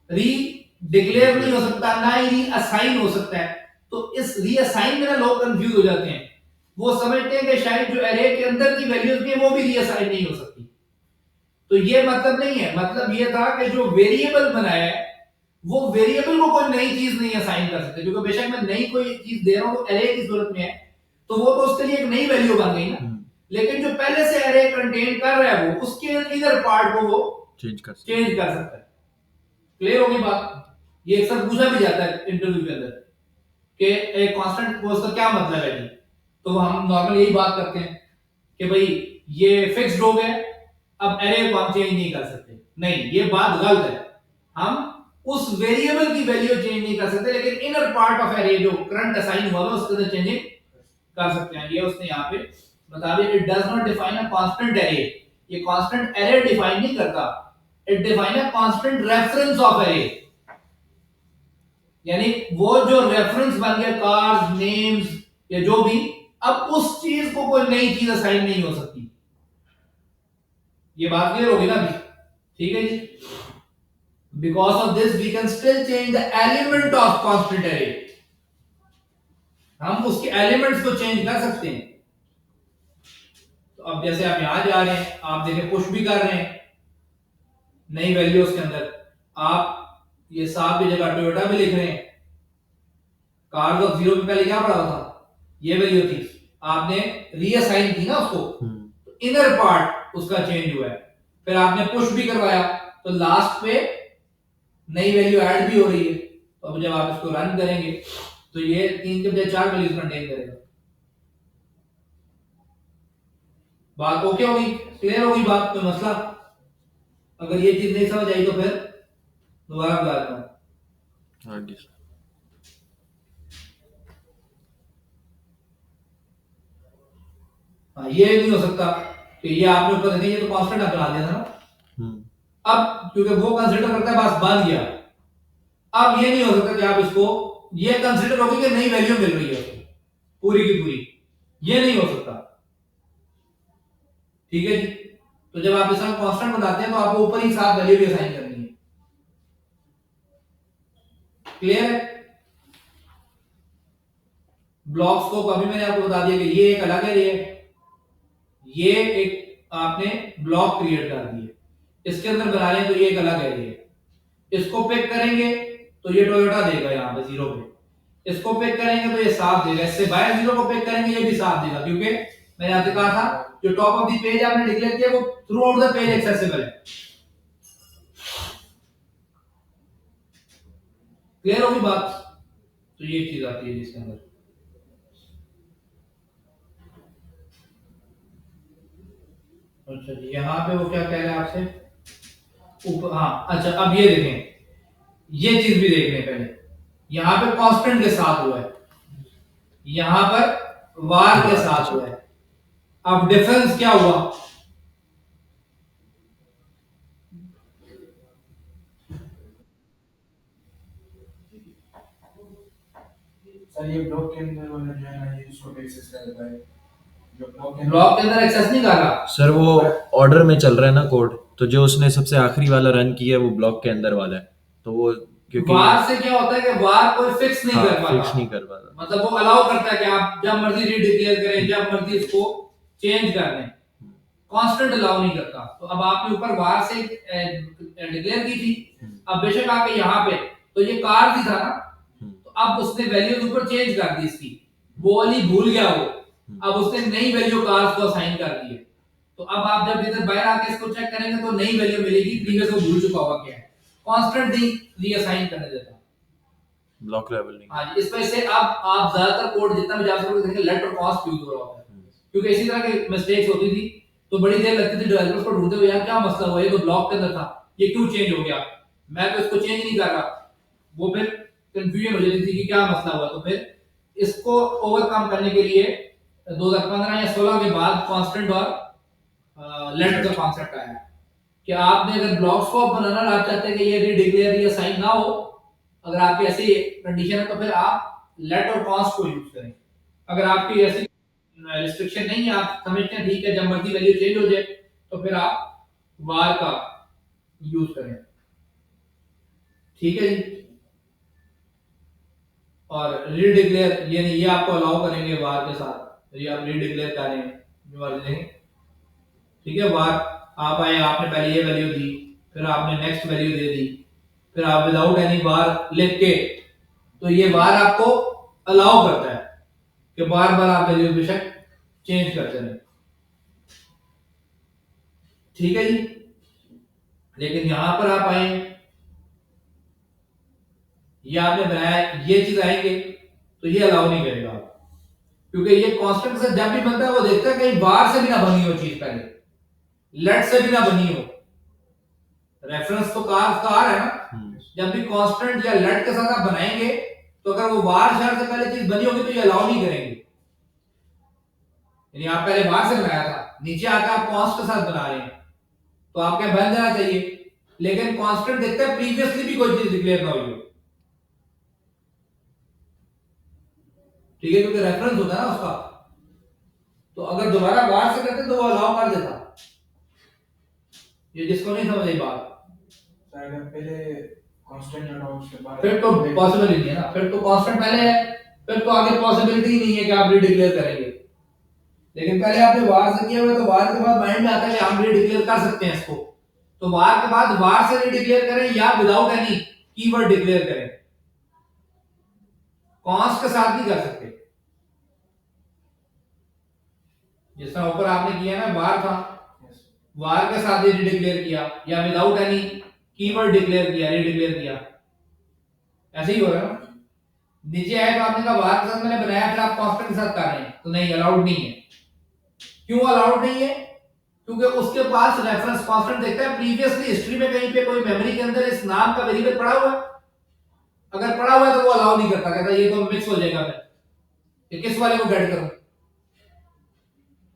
री डिक्लेयर नहीं हो सकता, ना ही री असाइन हो सकता है। तो इस री असाइन में ना लोग कंफ्यूज हो जाते हैं, वो समझते हैं कि शायद जो एरे के अंदर की वैल्यूज भी है वो भी री असाइन नहीं हो सकती। तो ये मतलब नहीं है, मतलब ये था कि जो वेरिएबल बनाया है वो वेरिएबल को कोई नई चीज नहीं असाइन कर सकते, क्योंकि बेशक मैं नई कोई चीज दे रहा हूं तो एरे की सूरत में है, तो वो तो उसके लिए एक नई वैल्यू बन गई ना। लेकिन जो पहले से एरे कंटेन कर रहा है वो उसके इनर पार्ट को वो चेंज कर सकता है। क्लियर होगी बात? ये अक्सर पूछा भी जाता है इंटरव्यू के अंदर कि एक कांस्टेंट को उसका क्या मतलब है जी। तो हम नॉर्मल यही बात करते हैं कि भाई ये फिक्स्ड हो गया, अब एरे को हम चेंज नहीं कर सकते। नहीं, ये बात गलत है। हम उस वेरिएबल की वैल्यू चेंज नहीं कर सकते, लेकिन इनर पार्ट ऑफ एरे जो करंट असाइन हुआ है उसके अंदर चेंजिंग कर सकते हैं। ये उसने यहाँ पे बता दिया, it does not define a constant array. ये कांस्टेंट एरे डिफाइन नहीं करता, it define a constant reference of array. यानी वो जो रेफरेंस बन गया कार्स, नेम्स या जो भी, अब उस चीज को कोई नई चीज असाइन नहीं हो सकती। ये बात क्लियर होगी ना अभी? ठीक है जी। Because of this we can still change the element of constant array. हम उसके एलिमेंट्स को चेंज कर सकते हैं। तो अब जैसे आप यहां जा रहे हैं, आप देखें पुश भी कर रहे हैं नई वैल्यूज के अंदर, आप ये 7 की जगह टोयोटा भी लिख रहे हैं। कार्स ऑफ 0 पे पहले क्या पढ़ा था? ये वैल्यू थी, आपने रीअसाइन की ना उसको, तो इनर पार्ट उसका चेंज हुआ है। फिर आपने पुश भी करवाया तो लास्ट पे नई वैल्यू ऐड भी हो रही है। तो अब जब आप इसको रन करेंगे तो ये 3 के बजाय 4 वैल्यूज कंटेन करेगा। बात ओके होगी? क्लियर होगी बात? कोई मसला? अगर ये चीज नहीं समझ आई तो फिर दोबारा बता दूंगा। आगे हाँ, ये नहीं हो सकता कि ये आपने ऊपर देखा, ये तो कांस्टेंट आप बना दिया था ना। अब क्योंकि वो कंसीडर करता है बस बन गया, अब ये नहीं हो सकता कि आप इसको ये कंसीडर होगी कि नई वैल्यू मिल रही है उसको पूरी की पूरी, ये नहीं हो सकता। ठीक है जी। तो जब आप इसका कांस्टेंट बनाते हैं तो आपको ऊपर ही 7 वैल्यू भी असाइन करनी है। क्लियर है? ब्लॉक्स को अभी मैंने आपको बता दिया कि ये एक अलग एरिया है, ये एक आपने ब्लॉक क्रिएट कर दिए, इसके अंदर बना रहे हैं तो ये एक अलग एरिया है। इसको पिक करेंगे तो ये टोयोटा देगा यहाँ पे 0 पे, इसको पिक करेंगे तो ये 7 देगा, इससे बाय 0 को पिक करेंगे ये भी 7 देगा, क्योंकि मैंने आपसे कहा था जो टॉप ऑफ द पेज आपने डिक्लेयर किया वो through out the page accessible है। क्लियर होगी बात? तो ये चीज आती है इसके अंदर। अच्छा जी, यहाँ पे वो क्या कह रहे हैं आपसे ऊपर? हाँ अच्छा, अब ये देखें, ये चीज भी देख लें पहले। यहाँ पे कांस्टेंट के साथ हुआ है, यहाँ पर वार के साथ हुआ है। अब डिफरेंस क्या हुआ? सर ये ब्लॉक के अंदर वाला जो है ना, ये इसको एक्सेस कर देता है। जो ब्लॉक के अंदर एक्सेस नहीं कर रहा सर, वो ऑर्डर में चल रहा है ना कोड, तो जो उसने सबसे आखिरी वाला रन किया है वो ब्लॉक के अंदर वाला है, तो वो क्योंकि वार से क्या होता है कि वार कोई फिक्स नहीं हाँ कर फिक्स पाता, नहीं कर पाता। मतलब वो अलाउ करता है कि आप जब मर्जी रीडिक्लेयर करें, जब मर्जी इसको चेंज कर दें, कांस्टेंट अलाउ नहीं करता। तो अब आपने ऊपर वार से डिक्लेयर की थी, अब बेशक आके यहाँ पे तो ये कार ही था ना, तो अब उसने वैल्यूज ऊपर चेंज कर दी इसकी, वो वाली भूल गया वो, अब उसने नई वैल्यू कार्स को असाइन कर दी है। तो अब आप जब इधर बाहर आके इसको चेक करेंगे तो नई वैल्यू मिलेगी, प्रीवियस वो भूल चुका हुआ क्या है, कांस्टेंट नहीं रीअसाइन करने देता। ब्लॉक लेवल नहीं। हाँ जी, इस वजह से अब आप ज्यादातर कोड जितना भी जावा स्क्रिप्ट देखेंगे लेट और कॉस्ट यूज हो रहा होता है, क्योंकि इसी तरह की मिस्टेक्स होती थी तो बड़ी देर लगती थी डेवलपर्स को ढूंढते हुए, यार क्या मसला हुआ, ये तो ब्लॉक के अंदर था, ये क्यों चेंज हो गया, मैं तो इसको चेंज नहीं कर रहा। वो फिर कंफ्यूजन हो जाती थी कि क्या मसला हुआ। तो फिर इसको ओवरकम करने के लिए 2015 या 16 के बाद कांस्टेंट और लेट का कॉन्सेप्ट आया कि आपने अगर ब्लॉक्स को बनाना, आप चाहते हैं कि ये रीडिक्लेयर या साइन ना हो, अगर आपकी ऐसी कंडीशन है तो फिर आप लेट और कॉन्स्ट को यूज करें। अगर आपकी ऐसी रिस्ट्रिक्शन नहीं है, आप समझते हैं ठीक है जब मर्जी वैल्यू चेंज हो जाए, तो फिर आप वार का यूज करें। ठीक है जी। और रीडिक्लेयर यानी ये आपको अलाउ करेंगे वार के साथ, ये आप रीडिक्लेयर करें जो मर्जी देंगे। ठीक है, वार आप आए, आपने पहले ये वैल्यू दी, फिर आपने नेक्स्ट वैल्यू दे दी, फिर आप विदाउट एनी वार लिख के, तो ये वार आपको अलाउ करता है कि बार बार आप वैल्यू बेशक चेंज करते रहें। ठीक है जी। लेकिन यहां पर आप आए, ये आपने बनाया, ये चीज आएंगे तो ये अलाउ नहीं करेगा आप, क्योंकि ये कांस्टेंट से जब भी बनता है वो देखता है कहीं बार से भी ना बनी हो चीज, पहले लेट से भी ना बनी हो, रेफरेंस तो कार है ना। जब भी कांस्टेंट या लेट के साथ आप बनाएंगे तो अगर वो वार शर्त से पहले चीज बनी होगी तो ये अलाउ नहीं करेंगे। यानी आप पहले वार से बनाया था, नीचे आकर आप कॉन्स्ट के साथ बना रहे हैं, तो आपके बन जाना चाहिए, लेकिन कांस्टेंट देखते हैं प्रीवियसली भी कोई चीज डिक्लेयर ना हुई हो। ठीक है, क्योंकि रेफरेंस होता है ना उसका, तो अगर दोबारा वार से करते तो वो अलाउ कर देता। ये जिसको नहीं समझ आई बात, अगर पहले कांस्टेंट लगाओ उसके बाद फिर तो पॉसिबल ही नहीं है ना, फिर तो कांस्टेंट पहले है, फिर तो आगे पॉसिबिलिटी ही नहीं है कि आप रीडिक्लेयर करेंगे। लेकिन पहले आपने वार से किया हुआ, तो वार के बाद माइंड में आता है कि हम रीडिक्लेयर कर सकते हैं इसको, तो वार के बाद वार से रीडिक्लेयर करें या विदाउट एनी कीवर्ड डिक्लेयर करें, कॉन्स्ट के साथ नहीं कर सकते। जिस तरह ऊपर आपने किया ना, वार था, वार के साथ ही रीडिक्लेयर किया या विदाउट एनी कीवर्ड डिक्लेयर किया, रीडिक्लेयर किया, ऐसे ही हो रहा है ना। नीचे आए तो आपने कहा वार के साथ मैंने बनाया, फिर आप कांस्टेंट के साथ कर रहे हैं, तो नहीं, अलाउड नहीं है। क्यों अलाउड नहीं है? क्योंकि उसके पास रेफरेंस कांस्टेंट देखता है प्रीवियसली हिस्ट्री में कहीं पे कोई मेमोरी के अंदर इस नाम का वेरिएबल पड़ा हुआ है, अगर पड़ा हुआ है तो वो अलाउ नहीं करता, कहता ये तो मिक्स हो जाएगा, फिर ये किस वाले को गेट करूं,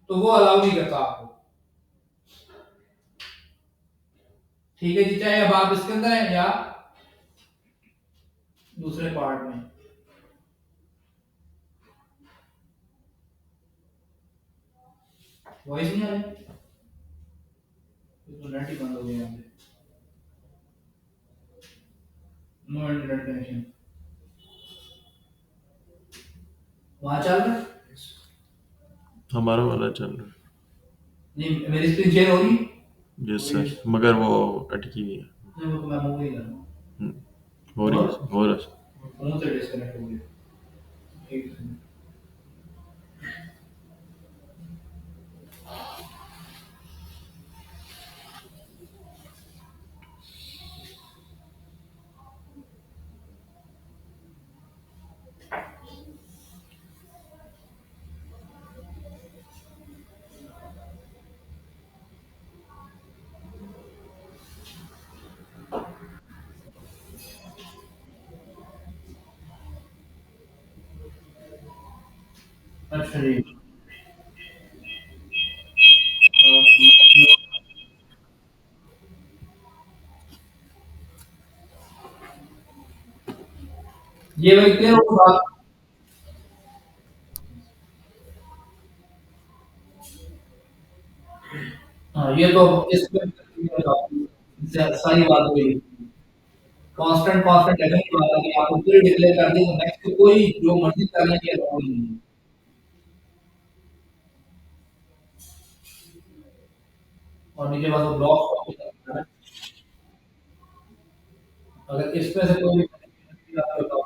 तो वो अलाउ नहीं करता आपको। ठीक है जी, चाहे अब आप इसके अंदर हैं या दूसरे पार्ट में। वॉइस नहीं आ रही, तो नेट ही बंद हो गया यहाँ पे, नो इंटरनेट कनेक्शन। वहां चल रहा है? हमारा वाला चल रहा है। नहीं, मेरी स्क्रीन शेयर हो रही है? यस सर, मगर वो अटकी हुई है। नहीं, वो तो मैं मूव ही कर रहा हूँ, हो रही है, हो रहा है। फोन से डिस्कनेक्ट हो गया। एक सेकंड। अच्छा जी। ये भाई क्लियर हो बात? हाँ, ये तो इसमें सारी बात हुई। कांस्टेंट कांस्टेंट ऐसा नहीं होता कि आप ऊपर ही डिक्लेयर कर दें तो नेक्स्ट कोई जो मर्जी करने की अलाउड नहीं है। और नीचे बस वो ब्लॉक कॉपी करना है। अगर इसमें से कोई भी आप बताओ।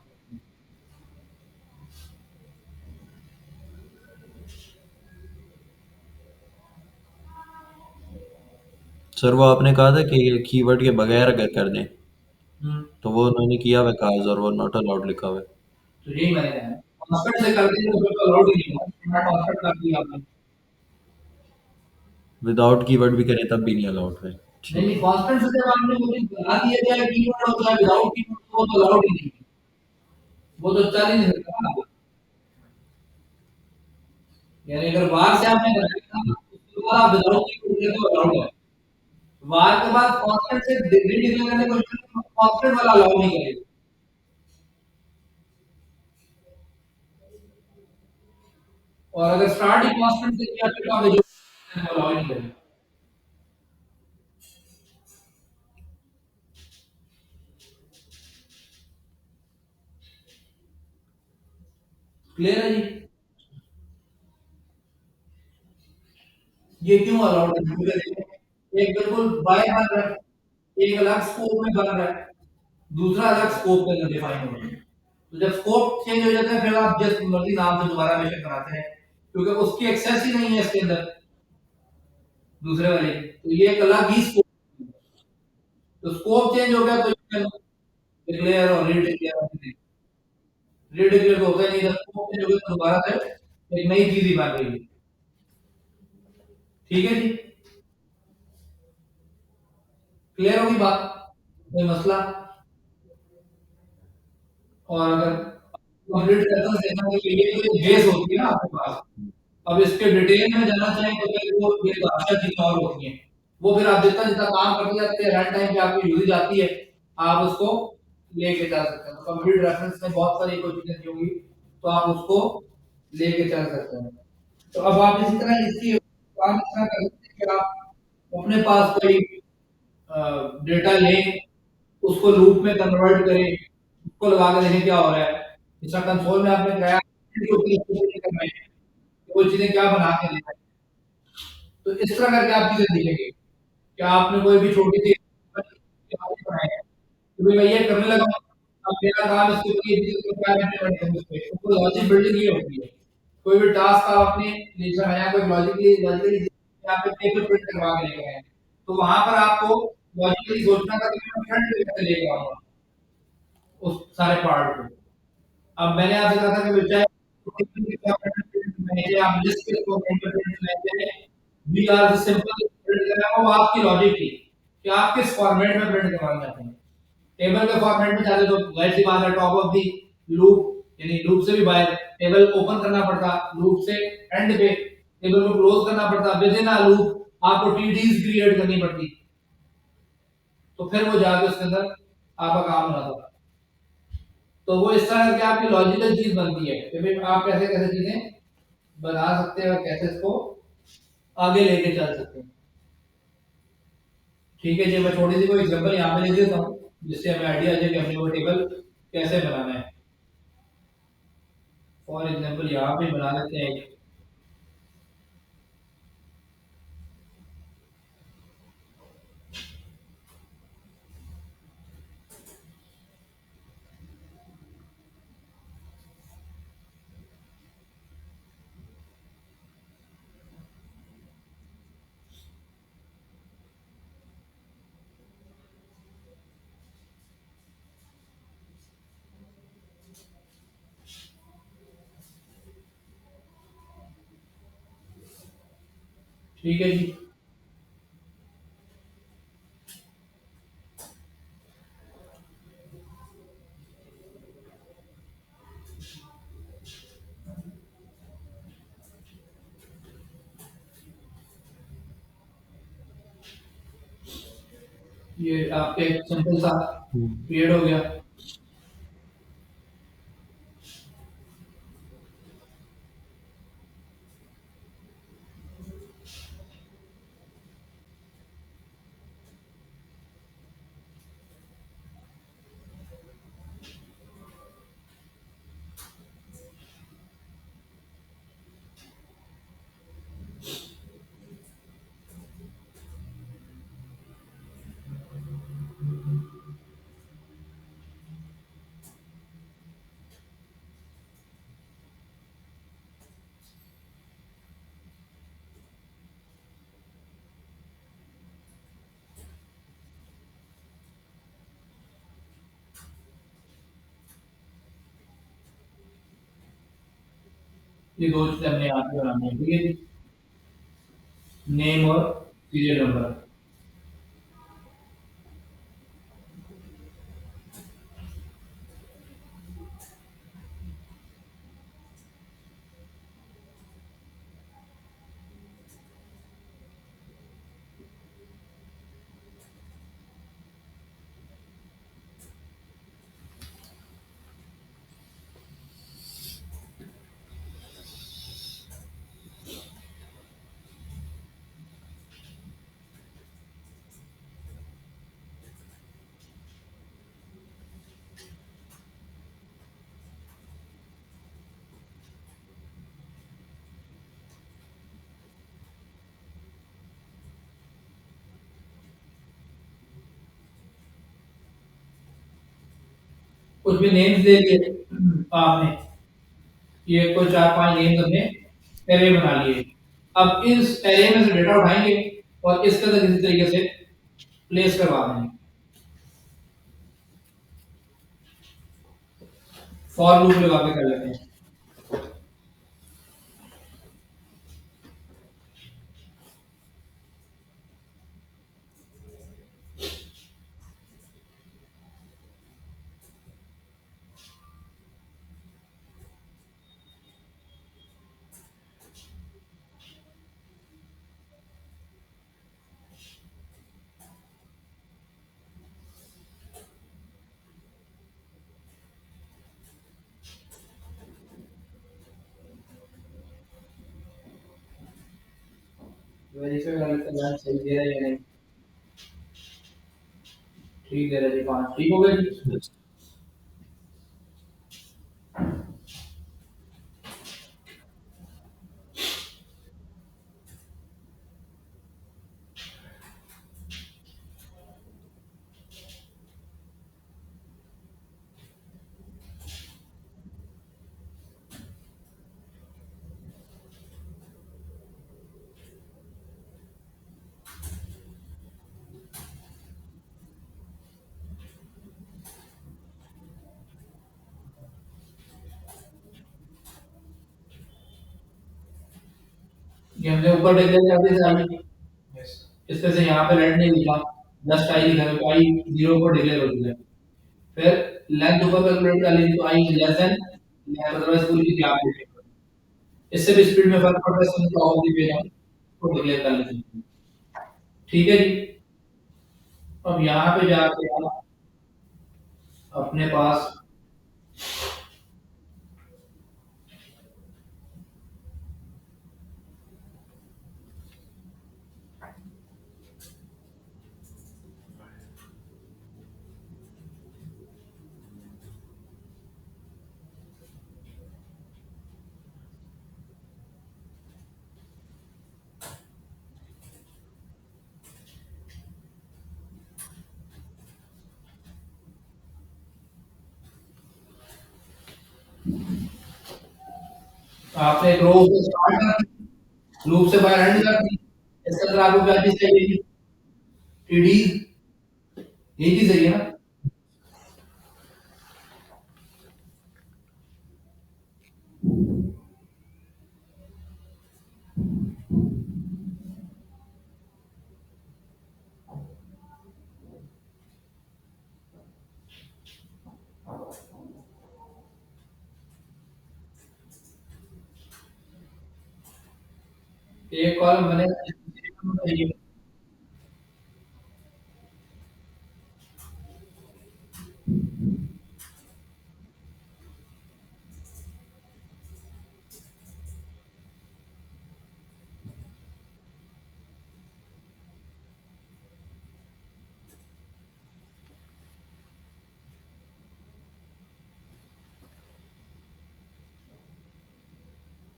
सर वो आपने कहा था कि कीवर्ड के बगैर अगर कर दें हम्म, तो वो उन्होंने किया हुआ है काज और वो नॉट अलाउड लिखा हुआ है। तो यही मैंने कहा है कांस्टेंट से कर देंगे तो फिर तो अलाउड ही नहीं होगा कांस्टेंट कर दिया आपने। विदाउट कीवर्ड भी करें तब भी नहीं अलाउड है। नहीं ठीक नहीं है। कांस्टेंट से जब आपने वो चीज बना दिया जाए कीवर्ड और चाहे विदाउट कीवर्ड तो वो तो अलाउड ही नहीं है। वो तो चल ही नहीं सकता ना। यानी अगर बाहर से आपने बनाया था उसके बाद आप विदाउट कीवर्ड तो अलाउड है। वार के बाद कांस्टेंट से रीडिक्लेयर करने को कांस्टेंट वाला अलाउ नहीं करेगा। और अगर स्टार्ट ही कांस्टेंट से किया फिर तो आगे जो अलाउ नहीं करेगा। क्लियर है जी। ये क्यों अलाउड है क्योंकि देखिए, एक बिल्कुल बाय बन रहा है एक अलग स्कोप में बन रहा है दूसरा अलग स्कोप में डिफाइन हो रहा है। तो जब स्कोप चेंज हो जाता है फिर आप जिस मर्जी नाम से दोबारा मेंशन कराते हैं क्योंकि उसकी एक्सेस ही नहीं है इसके अंदर दूसरे वाले की। तो ये एक अलग ही स्कोप। तो स्कोप चेंज हो गया तो डिक्लेयर और रीडिक्लेयर रीडिक्लेयर तो होता ही नहीं जब स्कोप चेंज हो गया तो दोबारा से एक नई चीज ही बन गई। ठीक है जी। क्लियर होगी बात कोई मसला। और अगर कंप्लीट रेफरेंस देखना है तो ये तो एक बेस होती है ना आपके पास। अब इसके डिटेल में जाना चाहें तो फिर वो ये भाषा चीजें और होती हैं। वो फिर आप जितना जितना काम करते जाते हैं रन टाइम पे आपकी यूज जाती है आप उसको लेके चल सकते हैं। तो कंप्लीट रेफरेंस में बहुत सारी कोई चीजें ऐसी होंगी तो आप उसको लेके चल सकते हैं। तो अब आप इसी तरह इसकी काम इस तरह कर सकते हैं कि आप अपने पास कोई डेटा लें उसको लूप में कन्वर्ट करें उसको लगा के देखें क्या हो रहा है। जैसा कंसोल में आपने कराया करना है वो चीजें क्या बना के देना है। तो इस तरह करके आप चीजें सीखेंगे कि आपने कोई भी छोटी सी बनाई है तो भाई मैं ये करने लगा हूं, अब मेरा काम इसके ऊपर ये चीज़ को क्या इम्प्लीमेंट करूं इस पे तो लॉजिक बिल्डिंग ये होती है। कोई भी टास्क आप अपने लिखा है कोई लॉजिकली यहाँ पे टेबल प्रिंट करवा के लेके आए तो वहां पर आपको लॉजिकली सोचना था कि मैं फ्रंट पे कैसे लेके आऊंगा उस सारे पार्ट को। अब मैंने आपसे कहा था कि बच्चा आप लिस्ट के we are the simple print करना वो आपकी लॉजिक थी कि आप किस फॉर्मेट में प्रिंट करवाना चाहते हैं। टेबल के फॉर्मेट में चाहते तो जाहिर सी बात है टॉप ऑफ दी लूप यानी लूप से भी बाहर टेबल ओपन करना पड़ता लूप से एंड पे टेबल को क्लोज करना पड़ता विद इन अ लूप आपको टीडीज क्रिएट करनी पड़ती तो फिर वो जाके उसके अंदर आपका काम होना था। तो वो इस तरह करके आपकी लॉजिकल चीज बनती है कि भाई आप कैसे कैसे चीजें बना सकते हैं और कैसे इसको आगे लेके चल सकते हैं। ठीक है जी मैं थोड़ी सी कोई एग्जांपल यहाँ पे ले देता हूँ जिससे हमें आइडिया आ जाए कि हमने वो टेबल कैसे बनाना है। फॉर एग्जांपल यहाँ पे बना लेते हैं ठीक है जी। ये आपके सिंपल सा क्रिएट हो गया। ये दो चीजें हमने यहाँ पे बनानी है, ठीक है जी। नेम और सीरियल नंबर। कुछ भी नेम्स दे दिए आपने, ये कोई 4-5 नेम्स हमने एरे बना लिए। अब इस एरे में से डेटा उठाएंगे और इसके अंदर किसी तरीके से प्लेस करवा देंगे। फॉर लूप लगा के कर लेते हैं। वेरीफाई कर लेते हैं सही दे रहा है या नहीं। ठीक दे रहा है जी, 5 ठीक हो गया जी। ये हमने ऊपर डिक्लेयर कर दिया आई, Yes. इसमें से यहाँ पे रेड नहीं लिखा, जस्ट आई लिखा, तो आई 0 पर डिक्लेयर हो गया। फिर लेंथ ऊपर कैलकुलेट कर ली, तो आई लेस देन, अदरवाइज पूरी की क्या आप इससे भी स्पीड में फर्क पड़ता है, इसमें तो ऑफ दी पेज हम को डिक्लेयर कर लेते हैं। ठीक है जी। अब यहाँ पे जाके आप अपने पास आपने एक रो से स्टार्ट कर दी, लूप से बाहर एंड कर दी, इसके अंदर आपको क्या चीज चाहिए? टीडी, यही चीज चाहिए ना। एक कॉलम बनेगा जिसमें चाहिए।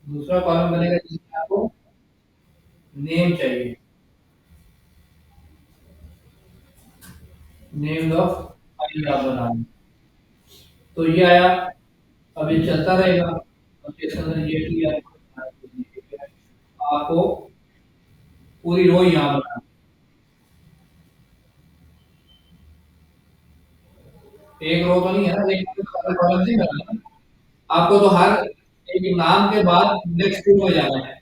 दूसरा कॉलम बनेगा जिसमें आपको नेम चाहिए, नेम ऑफ फाइल आप बना लें। तो ये आया, अब ये चलता रहेगा। अब इसके अंदर ये भी आपको पूरी रो यहाँ बनानी है। एक रो तो नहीं है ना, एक कॉलम से ही बनाना है। आपको तो हर एक नाम के बाद नेक्स्ट टू में जाना है।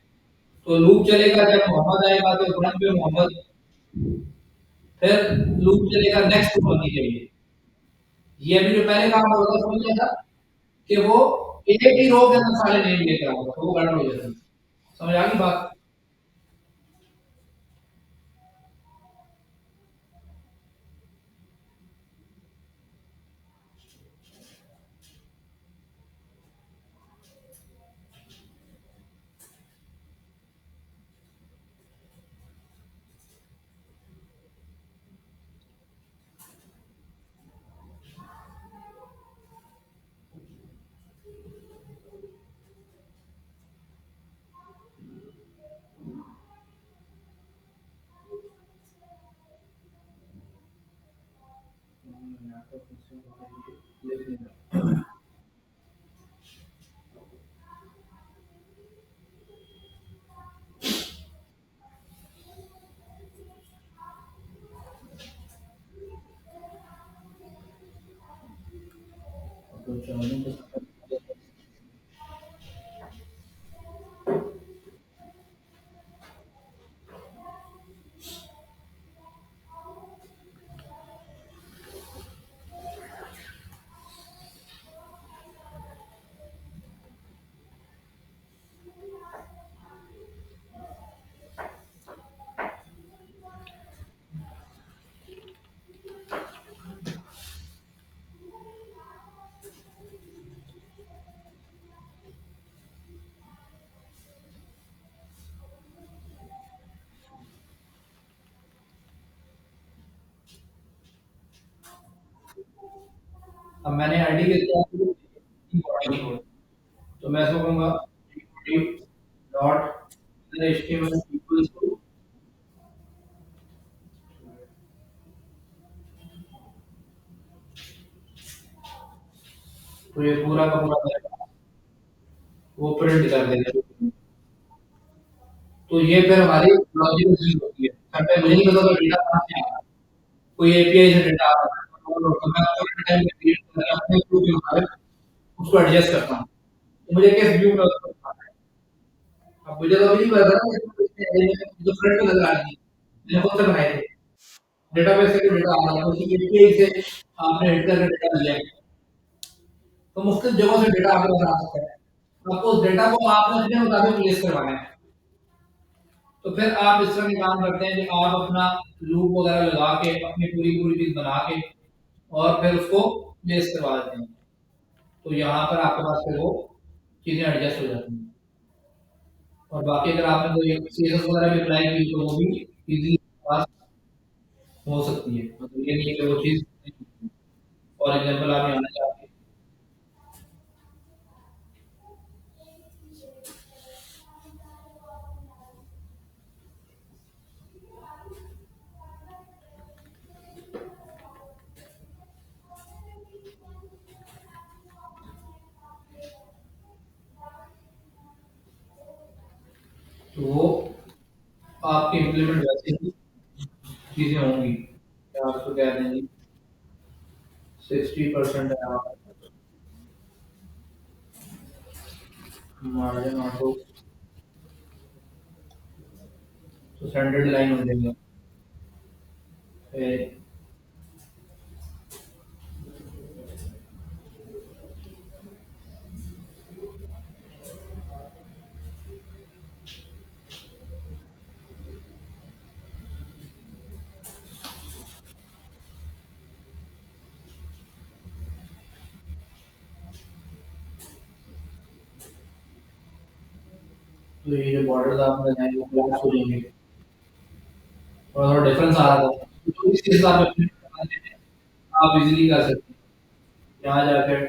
तो लूप चलेगा, जब मोहम्मद आएगा तो फ्रंट पे मोहम्मद, फिर लूप चलेगा नेक्स्ट टू होनी चाहिए। ये अभी जो पहले काम होगा समझ लिया था कि वो एक ही रो के अंदर सारे नेम लेकर आऊंगा, तो वो गड़बड़ हो जाता है। समझ आ गई बात? अब मैंने आईडी के साथ, तो मैं ऐसा कहूंगा डॉट एचटीएमएल इक्वल्स टू, तो ये पूरा का पूरा वो प्रिंट कर देगा। तो ये फिर हमारी लॉजिक यूज होती है। समटाइम मुझे नहीं पता तो डेटा कहाँ से आ रहा है, कोई एपीआई से डेटा आ रहा है, और तो मैं उसको टाइम में क्रिएट करके अपने व्यू के मुताबिक उसको एडजस्ट करता हूँ। तो मुझे किस व्यू में उसको दिखाना है। अब मुझे तो अभी नहीं पता था कि जो फ्रंट में नजर आ रही है, मैंने खुद से बनाए थे। डेटाबेस से डेटा आ रहा है, उसी एपीआई से आपने हिट करके डेटा लिया है। तो मुख्तलिफ जगहों से डेटा आपके पास आ सकता है। आपको उस डेटा को आपने अपने मुताबिक प्लेस करवाना है। तो फिर आप इस तरह के काम करते हैं कि आप अपना लूप वगैरह लगा के अपनी पूरी पूरी चीज बना के और फिर उसको प्लेस करवा देते हैं। तो यहाँ पर आपके पास फिर वो चीजें एडजस्ट हो जाती हैं। और बाकी अगर आपने कोई सीएसएस वगैरह भी अप्लाई की तो वो भी इजीली पास हो सकती है। मतलब ये नहीं है कि वो चीज, फॉर एग्जाम्पल आप यहाँ चाहते हैं, तो वो आपके इम्प्लीमेंट वैसे ही चीजें होंगी। क्या आपको कह देंगे 60% है आप मार्जिन ऑटो, तो स्टैंडर्ड लाइन हो जाएगा। फिर तो ये जो बॉर्डर्स आपने बनाए वो क्लास हो जाएंगे। थोड़ा थोड़ा डिफरेंस आ रहा था, तो इस हिसाब से आप इजीली कर सकते हैं। यहाँ जाकर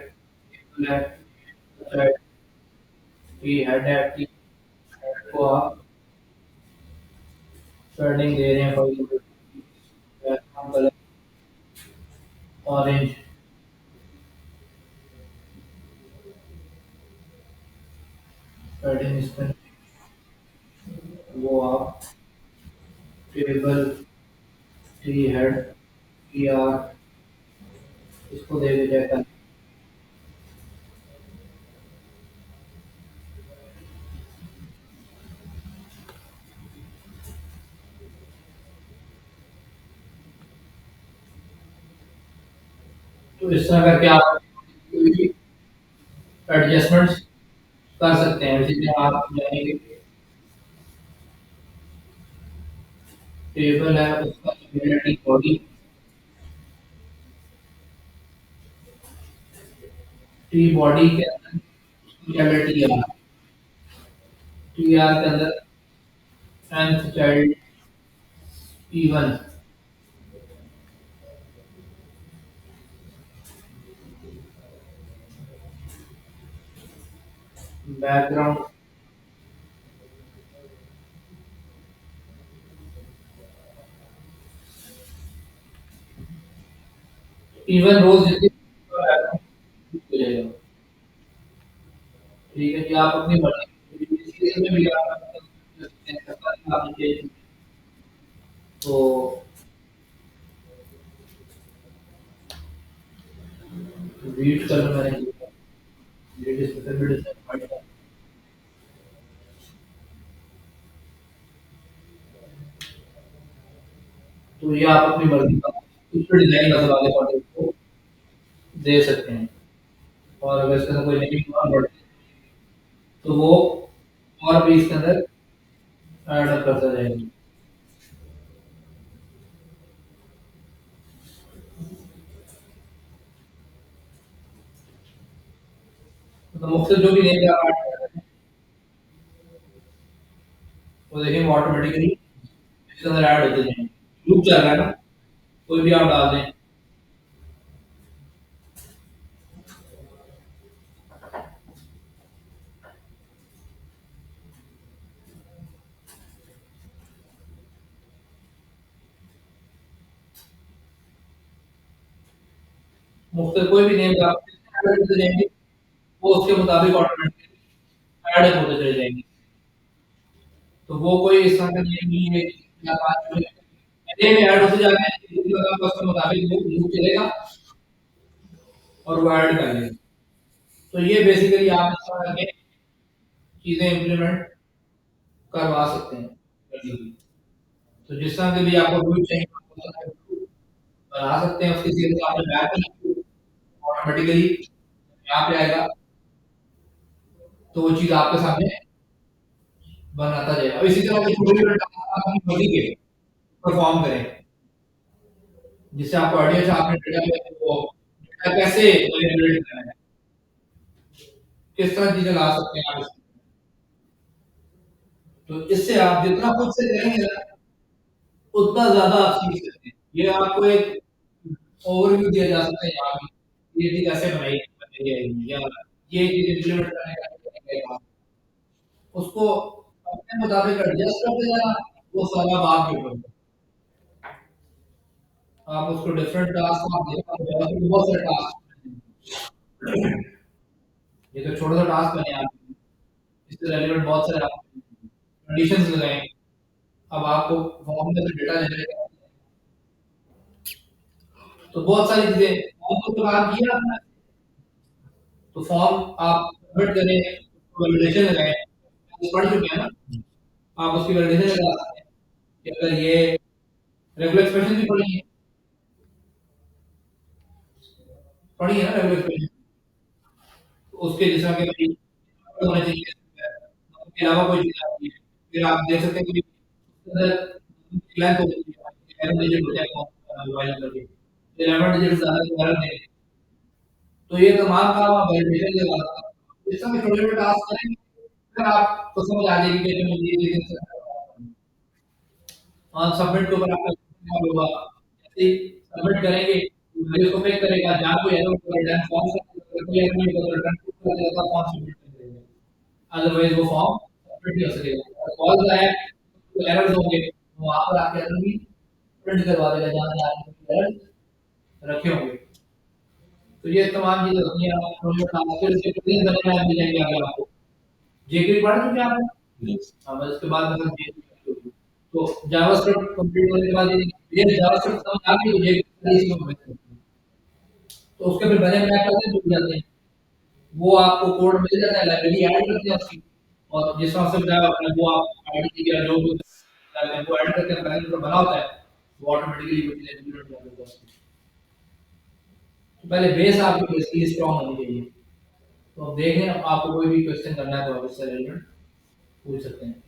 कि हेड है कि हेड को आप पैडिंग दे रहे हैं, for example colour orange, padding इसमें वो आप table T head T R इसको दे दीजिए। तो इस तरह करके आप कोई भी एडजस्टमेंट्स कर सकते हैं। इसी तरह आप जाएँगे, टेबल है उसका यूनिटी बॉडी, टी बॉडी के अंदर क्या है टीआर, टीआर के अंदर nth child P1, background P1 रोज जितनी हो जाएगा। ठीक है जी, आप अपनी मर्जी किसी में भी आप तो रीड कलर मैंने रीड स्पेसिफिक तो ये आप अपनी मर्जी का कुछ भी डिजाइन मतलब आगे प्रोडक्ट को दे सकते हैं। और अगर इसके अंदर कोई नहीं तो वो और भी इसके अंदर ऐड अप करता जाएगा। तो मुख्तलिफ जो भी नेम आप ऐड कर रहे हैं वो देखिए वो ऑटोमेटिकली इसके अंदर ऐड होते जाएंगे। लूप चल रहा है ना, कोई भी आप डाल दें मुख्तलिफ कोई भी नेम आप ऐड करते जाएंगे, वो उसके मुताबिक ऑटोमेटिकली ऐड होते चले जाएंगे। तो वो कोई इस तरह का नियम नहीं है कि आप आज में नेम ऐड होते जा रहे हैं, उसके मुताबिक लूप लूप चलेगा और वो ऐड कर लेगा। तो ये बेसिकली आप इस तरह के चीजें इम्प्लीमेंट करवा सकते हैं। तो जिस तरह के भी आपको रूल चाहिए आप उस तरह के रूल बना सकते हैं। उसके लिए आपने बैक ऑटोमेटिकली यहाँ पे आएगा तो वो चीज आपके सामने बनाता जाएगा। अब इसी तरह के छोटे छोटे टास्क आप अपनी मर्जी के परफॉर्म करें जिससे आपको आइडिया से आपने डेटा को डेटा कैसे मैनिपुलेट करना है, किस तरह चीजें ला सकते हैं आप इसमें। तो इससे आप जितना खुद से करेंगे ना उतना ज़्यादा आप सीख सकते हैं। ये आपको एक ओवरव्यू दिया जा सकता है यहाँ पे, ये चीज़ ऐसे बनाई जाएगी या ये चीज़ इम्प्लीमेंट करने का तरीका है यहाँ। उसको अपने मुताबिक एडजस्ट करते जाना, वो सारा आप के ऊपर है। आप उसको डिफरेंट टास्क आप दें, आप बहुत सारे टास्क ये तो छोटा सा टास्क बने आप इससे रेलेवेंट बहुत सारे आप कंडीशंस लगाएँ। अब आपको फॉर्म में से डेटा जनरेट करना है, तो बहुत सारी चीज़ें फॉर्म को तो काम किया आपने तो फॉर्म आप सबमिट करें, वैलिडेशन लगाएँ, आप पढ़ चुके हैं ना? आप उसकी वैलिडेशन लगा सकते हैं कि अगर ये रेगुलर एक्सप्रेशन भी पढ़ी है, पढ़ी है ना रेगुलर एक्सप्रेशन? तो उसके जैसा कि भाई होना चाहिए, उसके अलावा कोई चीज़ आती है, फिर आप देख सकते हैं कि उसके अंदर लेंथ होती है, 11 डिजिट होते हैं मोबाइल नंबर के, 11 डिजिट ज़्यादा से ज़्यादा दें। तो ये तमाम काम आप वैलिडेशन के बाद इस तरह के छोटे-छोटे टास्क करेंगे, फिर आपको समझ आ जाएगी कि मुझे ये चीज़ें और सबमिट के ऊपर आपका होगा। जैसे ही सबमिट करेंगे, वो इसको पिक करेगा, जहाँ कोई एरर होगा रिटर्न फॉर्म से कोई एरर नहीं होगा रिटर्न कर देगा फॉर्म सबमिट कर देगा। अदरवाइज़ वो फॉर्म सबमिट नहीं हो सकेगा। कॉल्स आए तो एरर्स होंगे, वहाँ पर आपके एरर भी प्रिंट करवा देगा जहाँ आपने एरर्स रखे होंगे। तो ये तमाम चीज़ें होती हैं, आप फिर इसके प्लेन बने मिल जाएंगे आगे आपको। जेक्यूरी पढ़ चुके हैं आप? यस। हाँ, बस उसके बाद मतलब जेक्यूरी तो जावास्क्रिप्ट कंप्लीट होने के बाद ये जावास्क्रिप्ट समझ आ गई तो जेक्यूरी इसी में मिल सकती है। तो उसके फिर बने बनाए क्लासेस जुड़ जाते हैं। वो आपको कोड मिल जाता है, लाइब्रेरी ऐड करते हैं उसकी और जिस तरह से बताया आपने वो आप आईडी या जो भी वो ऐड करके पहले जो बना होता है, वो ऑटोमेटिकली वो चीज़ें इंप्लीमेंट कर देता है उसमें। तो पहले बेस आपकी बेसिकली स्ट्रांग होनी चाहिए। तो अब देख लें, आपको कोई भी क्वेश्चन करना है तो आप इससे रिलेटेड पूछ सकते हैं।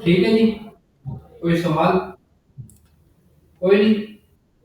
ठीक है जी, कोई सवाल? कोई नहीं।